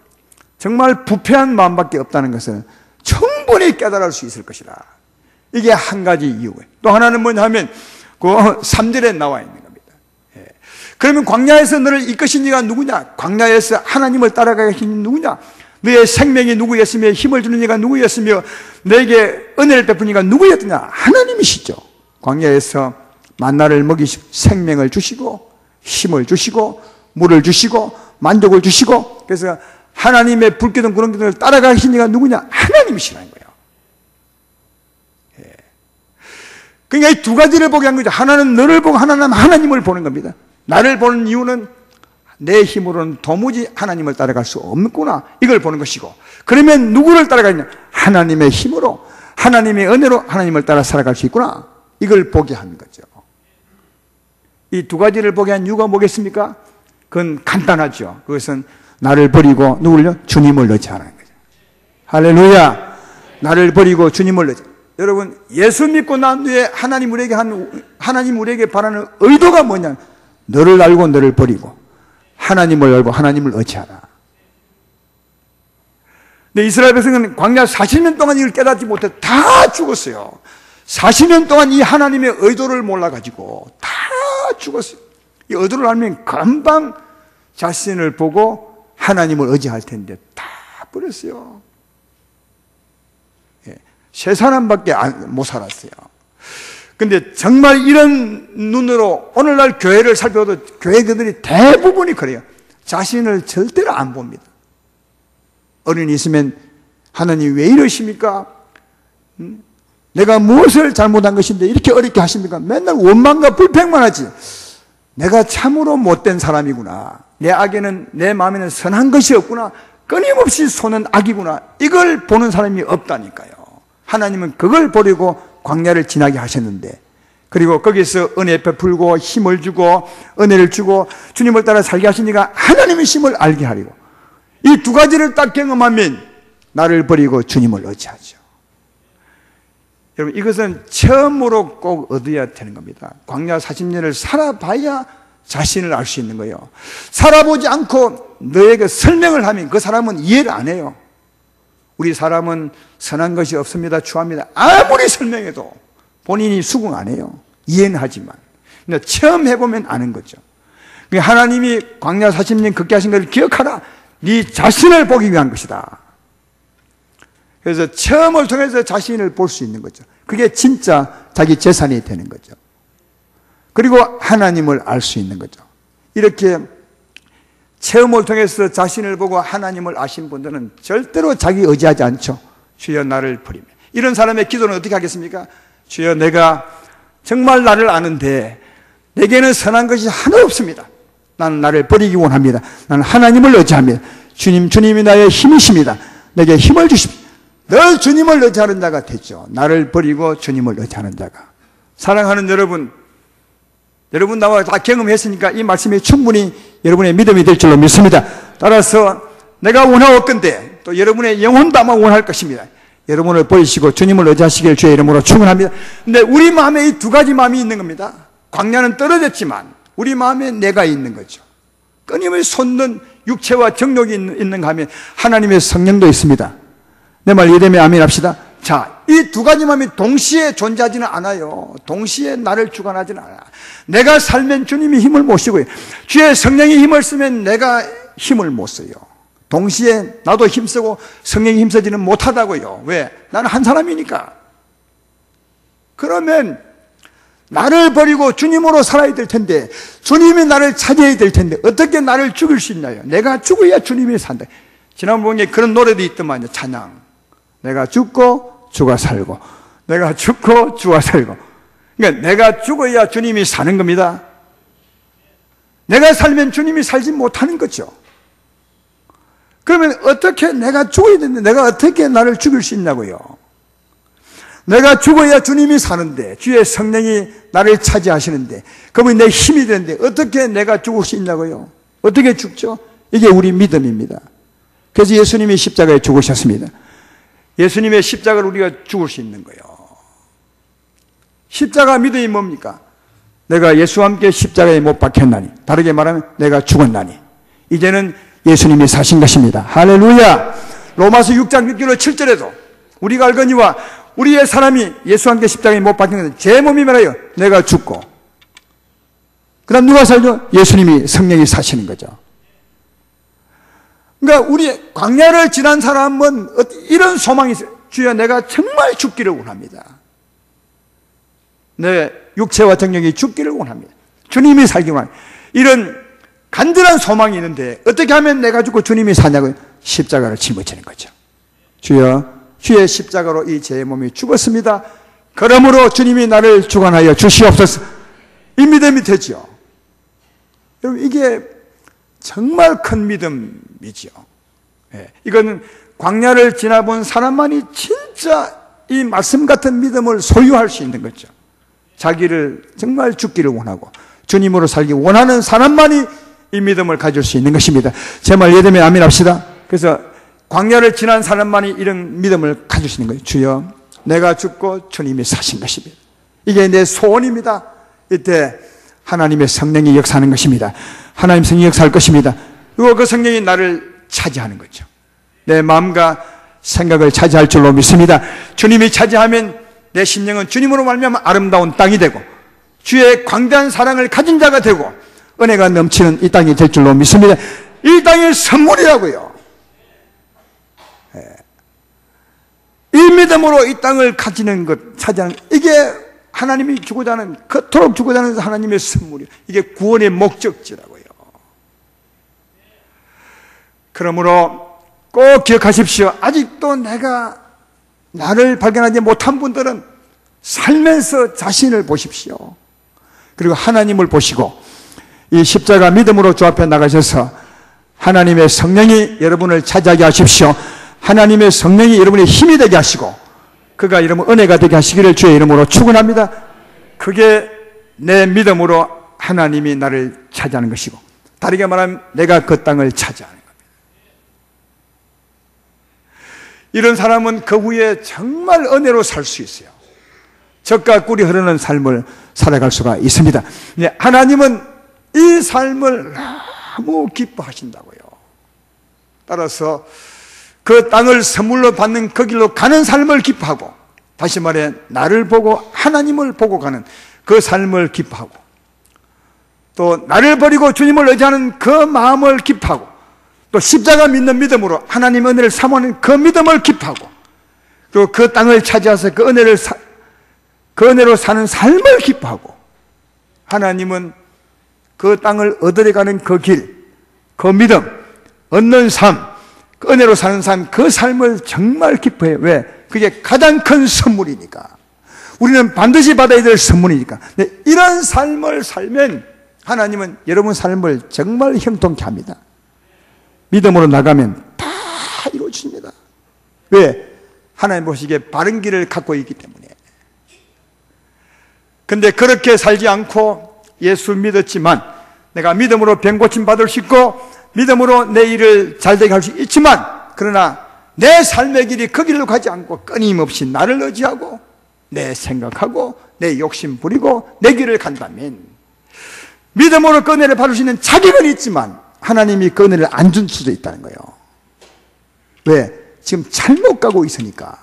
정말 부패한 마음밖에 없다는 것은 충분히 깨달을 수 있을 것이다. 이게 한 가지 이유고요. 또 하나는 뭐냐 하면 그 3절에 나와 있는 겁니다. 그러면 광야에서 너를 이끄신 이가 누구냐? 광야에서 하나님을 따라가신 이가 누구냐? 너의 생명이 누구였으며 힘을 주는 이가 누구였으며 너에게 은혜를 베푼 이가 누구였느냐? 하나님이시죠. 광야에서 만나를 먹이시고 생명을 주시고 힘을 주시고 물을 주시고 만족을 주시고, 그래서 하나님의 불기둥 구름기둥을 따라가신 이가 누구냐? 하나님이시라는 거예요. 그러니까 이 두 가지를 보게 한 거죠. 하나는 너를 보고 하나는 하나님을 보는 겁니다. 나를 보는 이유는 내 힘으로는 도무지 하나님을 따라갈 수 없구나, 이걸 보는 것이고, 그러면 누구를 따라가냐? 하나님의 힘으로, 하나님의 은혜로 하나님을 따라 살아갈 수 있구나, 이걸 보게 하는 거죠. 이 두 가지를 보게 한 이유가 뭐겠습니까? 그건 간단하죠. 그것은 나를 버리고 누구를요? 주님을 의지하라는 거죠. 할렐루야. 나를 버리고 주님을 의지. 여러분, 예수 믿고 난 뒤에 하나님 우리에게 바라는 의도가 뭐냐? 너를 알고 너를 버리고 하나님을 알고 하나님을 의지하라. 근데 이스라엘 백성은 광야 40년 동안 이걸 깨닫지 못해 다 죽었어요. 40년 동안 이 하나님의 의도를 몰라가지고 다 죽었어요. 이 의도를 알면 금방 자신을 보고 하나님을 의지할 텐데 다 버렸어요. 세 사람밖에 못 살았어요. 근데 정말 이런 눈으로 오늘날 교회를 살펴도 교회들이 대부분이 그래요. 자신을 절대로 안 봅니다. 어른이 있으면 하나님 왜 이러십니까? 내가 무엇을 잘못한 것인데 이렇게 어렵게 하십니까? 맨날 원망과 불평만 하지. 내가 참으로 못된 사람이구나, 내 악에는, 내 마음에는 선한 것이 없구나, 끊임없이 손은 악이구나, 이걸 보는 사람이 없다니까요. 하나님은 그걸 보려고 광야를 지나게 하셨는데, 그리고 거기서 은혜 베풀고 힘을 주고 은혜를 주고 주님을 따라 살게 하시니까 하나님의 힘을 알게 하려고, 이 두 가지를 딱 경험하면 나를 버리고 주님을 의지하죠. 여러분, 이것은 처음으로 꼭 얻어야 되는 겁니다. 광야 40년을 살아봐야 자신을 알 수 있는 거예요. 살아보지 않고 너에게 설명을 하면 그 사람은 이해를 안 해요. 우리 사람은 선한 것이 없습니다, 추합니다, 아무리 설명해도 본인이 수긍 안 해요. 이해는 하지만. 근데 처음 해보면 아는 거죠. 하나님이 광야 40년 걷게 하신 것을 기억하라. 네 자신을 보기 위한 것이다. 그래서 체험을 통해서 자신을 볼 수 있는 거죠. 그게 진짜 자기 재산이 되는 거죠. 그리고 하나님을 알 수 있는 거죠. 이렇게 체험을 통해서 자신을 보고 하나님을 아신 분들은 절대로 자기 의지하지 않죠. 주여 나를 버리면. 이런 사람의 기도는 어떻게 하겠습니까? 주여 내가 정말 나를 아는데 내게는 선한 것이 하나 없습니다. 나는 나를 버리기 원합니다. 나는 하나님을 의지합니다. 주님이 나의 힘이십니다. 내게 힘을 주십시오. 늘 주님을 의지하는 자가 됐죠. 나를 버리고 주님을 의지하는 자가. 사랑하는 여러분 나와 다 경험했으니까 이 말씀이 충분히 여러분의 믿음이 될 줄로 믿습니다. 따라서 내가 원하옵건대 또 여러분의 영혼도 아마 원할 것입니다. 여러분을 버리시고 주님을 의지하시길 주의 이름으로 축원합니다. 근데 우리 마음에 이 두 가지 마음이 있는 겁니다. 광야는 떨어졌지만 우리 마음에 내가 있는 거죠. 끊임없이 솟는 육체와 정욕이 있는가 하면 하나님의 성령도 있습니다. 내 말 이해되면 아멘 합시다. 자, 이 두 가지 마음이 동시에 존재하지는 않아요. 동시에 나를 주관하지는 않아요. 내가 살면 주님이 힘을 못 쓰고요. 주의 성령이 힘을 쓰면 내가 힘을 못 써요. 동시에 나도 힘쓰고 성령이 힘쓰지는 못하다고요. 왜? 나는 한 사람이니까. 그러면 나를 버리고 주님으로 살아야 될 텐데, 주님이 나를 찾아야 될 텐데 어떻게 나를 죽일 수 있나요? 내가 죽어야 주님이 산다. 지난번에 그런 노래도 있더만요. 찬양. 내가 죽고 주가 살고, 내가 죽고 주가 살고. 그러니까 내가 죽어야 주님이 사는 겁니다. 내가 살면 주님이 살지 못하는 거죠. 그러면 어떻게 내가 죽어야 되는데 내가 어떻게 나를 죽일 수 있냐고요. 내가 죽어야 주님이 사는데, 주의 성령이 나를 차지하시는데, 그러면 내 힘이 되는데 어떻게 내가 죽을 수 있냐고요. 어떻게 죽죠? 이게 우리 믿음입니다. 그래서 예수님이 십자가에 죽으셨습니다. 예수님의 십자가를 우리가 죽을 수 있는 거예요. 십자가 믿음이 뭡니까? 내가 예수와 함께 십자가에 못 박혔나니, 다르게 말하면 내가 죽었나니 이제는 예수님이 사신 것입니다. 할렐루야. 로마서 6장 6절로 7절에도 우리가 알거니와 우리의 사람이 예수와 함께 십자가에 못 박혔는데 제 몸이 말하여 내가 죽고, 그 다음 누가 살죠? 예수님이, 성령이 사시는 거죠. 그러니까 우리 광야를 지난 사람은 이런 소망이 있어요. 주여, 내가 정말 죽기를 원합니다. 내 육체와 정력이 죽기를 원합니다. 주님이 살기를 원합니다. 이런 간절한 소망이 있는데 어떻게 하면 내가 죽고 주님이 사냐고요? 십자가를 짊어지는 거죠. 주여, 주의 십자가로 이 제 몸이 죽었습니다. 그러므로 주님이 나를 주관하여 주시옵소서. 이 믿음이 되죠. 여러분, 이게 정말 큰 믿음이죠. 예, 이건 광야를 지나본 사람만이 진짜 이 말씀 같은 믿음을 소유할 수 있는 거죠. 자기를 정말 죽기를 원하고 주님으로 살기 원하는 사람만이 이 믿음을 가질 수 있는 것입니다. 제 말 이해되면 아멘 합시다. 그래서 광야를 지난 사람만이 이런 믿음을 가질 수 있는 거예요. 주여, 내가 죽고 주님이 사신 것입니다. 이게 내 소원입니다. 이때 하나님의 성령이 역사하는 것입니다. 하나님 성령이 역사할 것입니다. 그리고 그 성령이 나를 차지하는 거죠. 내 마음과 생각을 차지할 줄로 믿습니다. 주님이 차지하면 내 심령은 주님으로 말미암아 아름다운 땅이 되고 주의 광대한 사랑을 가진 자가 되고 은혜가 넘치는 이 땅이 될 줄로 믿습니다. 이 땅이 선물이라고요. 이 믿음으로 이 땅을 가지는 것, 차지하는, 이게 하나님이 주고자 하는, 그토록 주고자 하는 하나님의 선물이에요. 이게 구원의 목적지라고요. 그러므로 꼭 기억하십시오. 아직도 나를 발견하지 못한 분들은 살면서 자신을 보십시오. 그리고 하나님을 보시고 이 십자가 믿음으로 주 앞에 나가셔서 하나님의 성령이 여러분을 차지하게 하십시오. 하나님의 성령이 여러분의 힘이 되게 하시고 그가 여러분 은혜가 되게 하시기를 주의 이름으로 축원합니다. 그게 내 믿음으로 하나님이 나를 차지하는 것이고, 다르게 말하면 내가 그 땅을 차지하는 겁니다. 이런 사람은 그 후에 정말 은혜로 살 수 있어요. 젖과 꿀이 흐르는 삶을 살아갈 수가 있습니다. 하나님은 이 삶을 너무 기뻐하신다고요. 따라서 그 땅을 선물로 받는 그 길로 가는 삶을 기뻐하고, 다시 말해 나를 보고 하나님을 보고 가는 그 삶을 기뻐하고, 또 나를 버리고 주님을 의지하는 그 마음을 기뻐하고, 또 십자가 믿는 믿음으로 하나님 은혜를 사모하는 그 믿음을 기뻐하고, 또 그 땅을 차지해서 그 은혜로 사는 삶을 기뻐하고, 하나님은 그 땅을 얻어가는 그 길, 그 믿음, 얻는 삶, 그 은혜로 사는 삶, 그 삶을 정말 기뻐해요. 왜? 그게 가장 큰 선물이니까. 우리는 반드시 받아야 될 선물이니까. 이런 삶을 살면 하나님은 여러분 삶을 정말 형통케 합니다. 믿음으로 나가면 다 이루어집니다. 왜? 하나님 보시기에 바른 길을 갖고 있기 때문에. 근데 그렇게 살지 않고 예수 믿었지만, 내가 믿음으로 병 고침 받을 수 있고 믿음으로 내 일을 잘되게 할 수 있지만, 그러나 내 삶의 길이 그 길로 가지 않고 끊임없이 나를 의지하고 내 생각하고 내 욕심 부리고 내 길을 간다면 믿음으로 그 은혜를 받을 수 있는 자격은 있지만 하나님이 그 은혜를 안 줄 수도 있다는 거예요. 왜? 지금 잘못 가고 있으니까.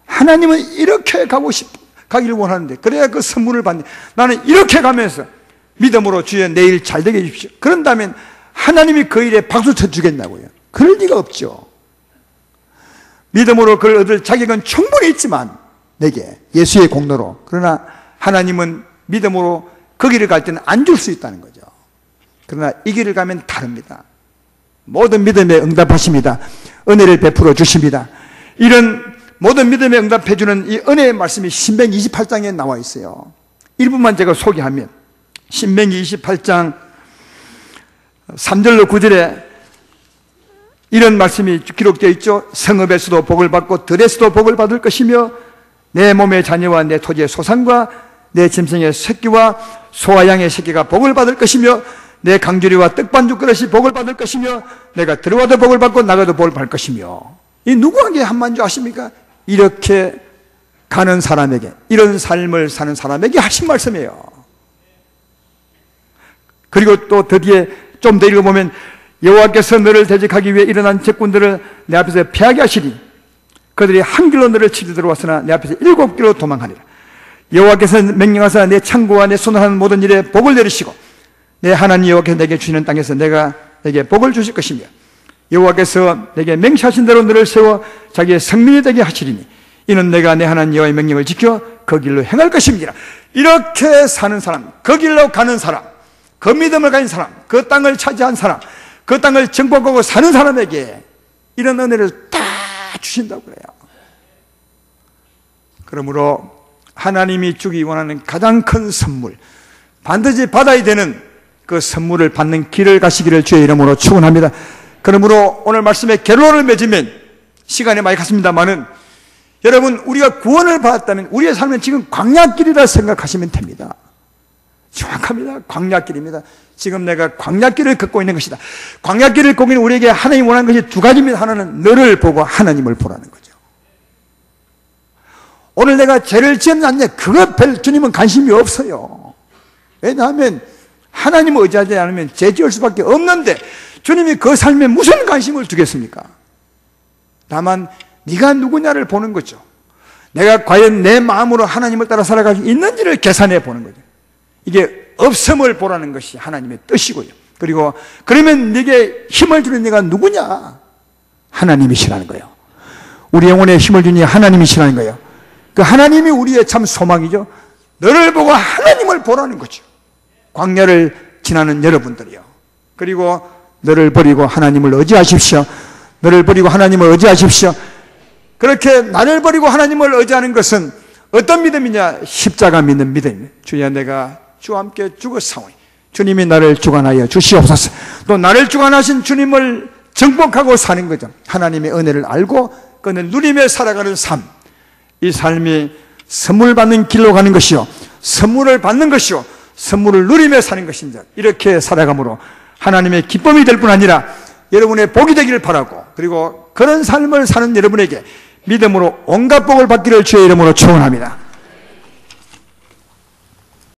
하나님은 이렇게 가기를 원하는데, 그래야 그 선물을 받는, 나는 이렇게 가면서 믿음으로 주여 내 일 잘되게 해주십시오. 그런다면 하나님이 그 일에 박수 쳐주겠냐고요. 그럴 리가 없죠. 믿음으로 그걸 얻을 자격은 충분히 있지만 내게 예수의 공로로, 그러나 하나님은 믿음으로 그 길을 갈 때는 안 줄 수 있다는 거죠. 그러나 이 길을 가면 다릅니다. 모든 믿음에 응답하십니다. 은혜를 베풀어 주십니다. 이런 모든 믿음에 응답해 주는 이 은혜의 말씀이 신명기 28장에 나와 있어요. 일부만 제가 소개하면, 신명기 28장 3절로 9절에 이런 말씀이 기록되어 있죠. 성읍에서도 복을 받고 들에서도 복을 받을 것이며 내 몸의 자녀와 내 토지의 소산과 내 짐승의 새끼와 소와 양의 새끼가 복을 받을 것이며 내 강주리와 떡반죽 그릇이 복을 받을 것이며 내가 들어와도 복을 받고 나가도 복을 받을 것이며. 이 누구에게 한마디인 줄 아십니까? 이렇게 가는 사람에게, 이런 삶을 사는 사람에게 하신 말씀이에요. 그리고 또 드디어 좀 더 읽어보면 여호와께서 너를 대적하기 위해 일어난 적군들을 내 앞에서 피하게 하시리. 그들이 한 길로 너를 치러 들어왔으나 내 앞에서 7길로 도망하리라. 여호와께서 명령하사 내 창고와 내 손을 하는 모든 일에 복을 내리시고 내 하나님 여호와께서 내게 주시는 땅에서 내가 내게 복을 주실 것이며 여호와께서 내게 맹세하신 대로 너를 세워 자기의 성민이 되게 하시리니 이는 내가 내 하나님 여호와의 명령을 지켜 그 길로 행할 것입니다. 이렇게 사는 사람, 그 길로 가는 사람, 그 믿음을 가진 사람, 그 땅을 차지한 사람, 그 땅을 정복하고 사는 사람에게 이런 은혜를 다 주신다고 그래요. 그러므로 하나님이 주기 원하는 가장 큰 선물, 반드시 받아야 되는 그 선물을 받는 길을 가시기를 주의 이름으로 축원합니다. 그러므로 오늘 말씀에 결론을 맺으면 시간이 많이 갔습니다만은 여러분, 우리가 구원을 받았다면 우리의 삶은 지금 광야길이라 생각하시면 됩니다. 정확합니다. 광야길입니다. 지금 내가 광야길을 걷고 있는 것이다. 광야길을 걷고 있는 우리에게 하나님이 원하는 것이 두 가지입니다. 하나는 너를 보고 하나님을 보라는 거죠. 오늘 내가 죄를 지었느냐, 그거 별 주님은 관심이 없어요. 왜냐하면 하나님을 의지하지 않으면 죄 지을 수밖에 없는데 주님이 그 삶에 무슨 관심을 두겠습니까? 다만 네가 누구냐를 보는 거죠. 내가 과연 내 마음으로 하나님을 따라 살아갈 수 있는지를 계산해 보는 거죠. 이게 없음을 보라는 것이 하나님의 뜻이고요. 그리고 그러면 네게 힘을 주는 네가 누구냐? 하나님이시라는 거예요. 우리 영혼에 힘을 주니 하나님이시라는 거예요. 그 하나님이 우리의 참 소망이죠. 너를 보고 하나님을 보라는 거죠. 광야를 지나는 여러분들이요. 그리고 너를 버리고 하나님을 의지하십시오. 너를 버리고 하나님을 의지하십시오. 그렇게 나를 버리고 하나님을 의지하는 것은 어떤 믿음이냐? 십자가 믿는 믿음입니다. 주야, 내가 주와 함께 죽었사오니 주님이 나를 주관하여 주시옵소서. 또 나를 주관하신 주님을 정복하고 사는 거죠. 하나님의 은혜를 알고 그는 누리며 살아가는 삶. 이 삶이 선물 받는 길로 가는 것이요, 선물을 받는 것이요, 선물을 누리며 사는 것인지 이렇게 살아감으로 하나님의 기쁨이 될 뿐 아니라 여러분의 복이 되기를 바라고, 그리고 그런 삶을 사는 여러분에게 믿음으로 온갖 복을 받기를 주의 이름으로 축원합니다.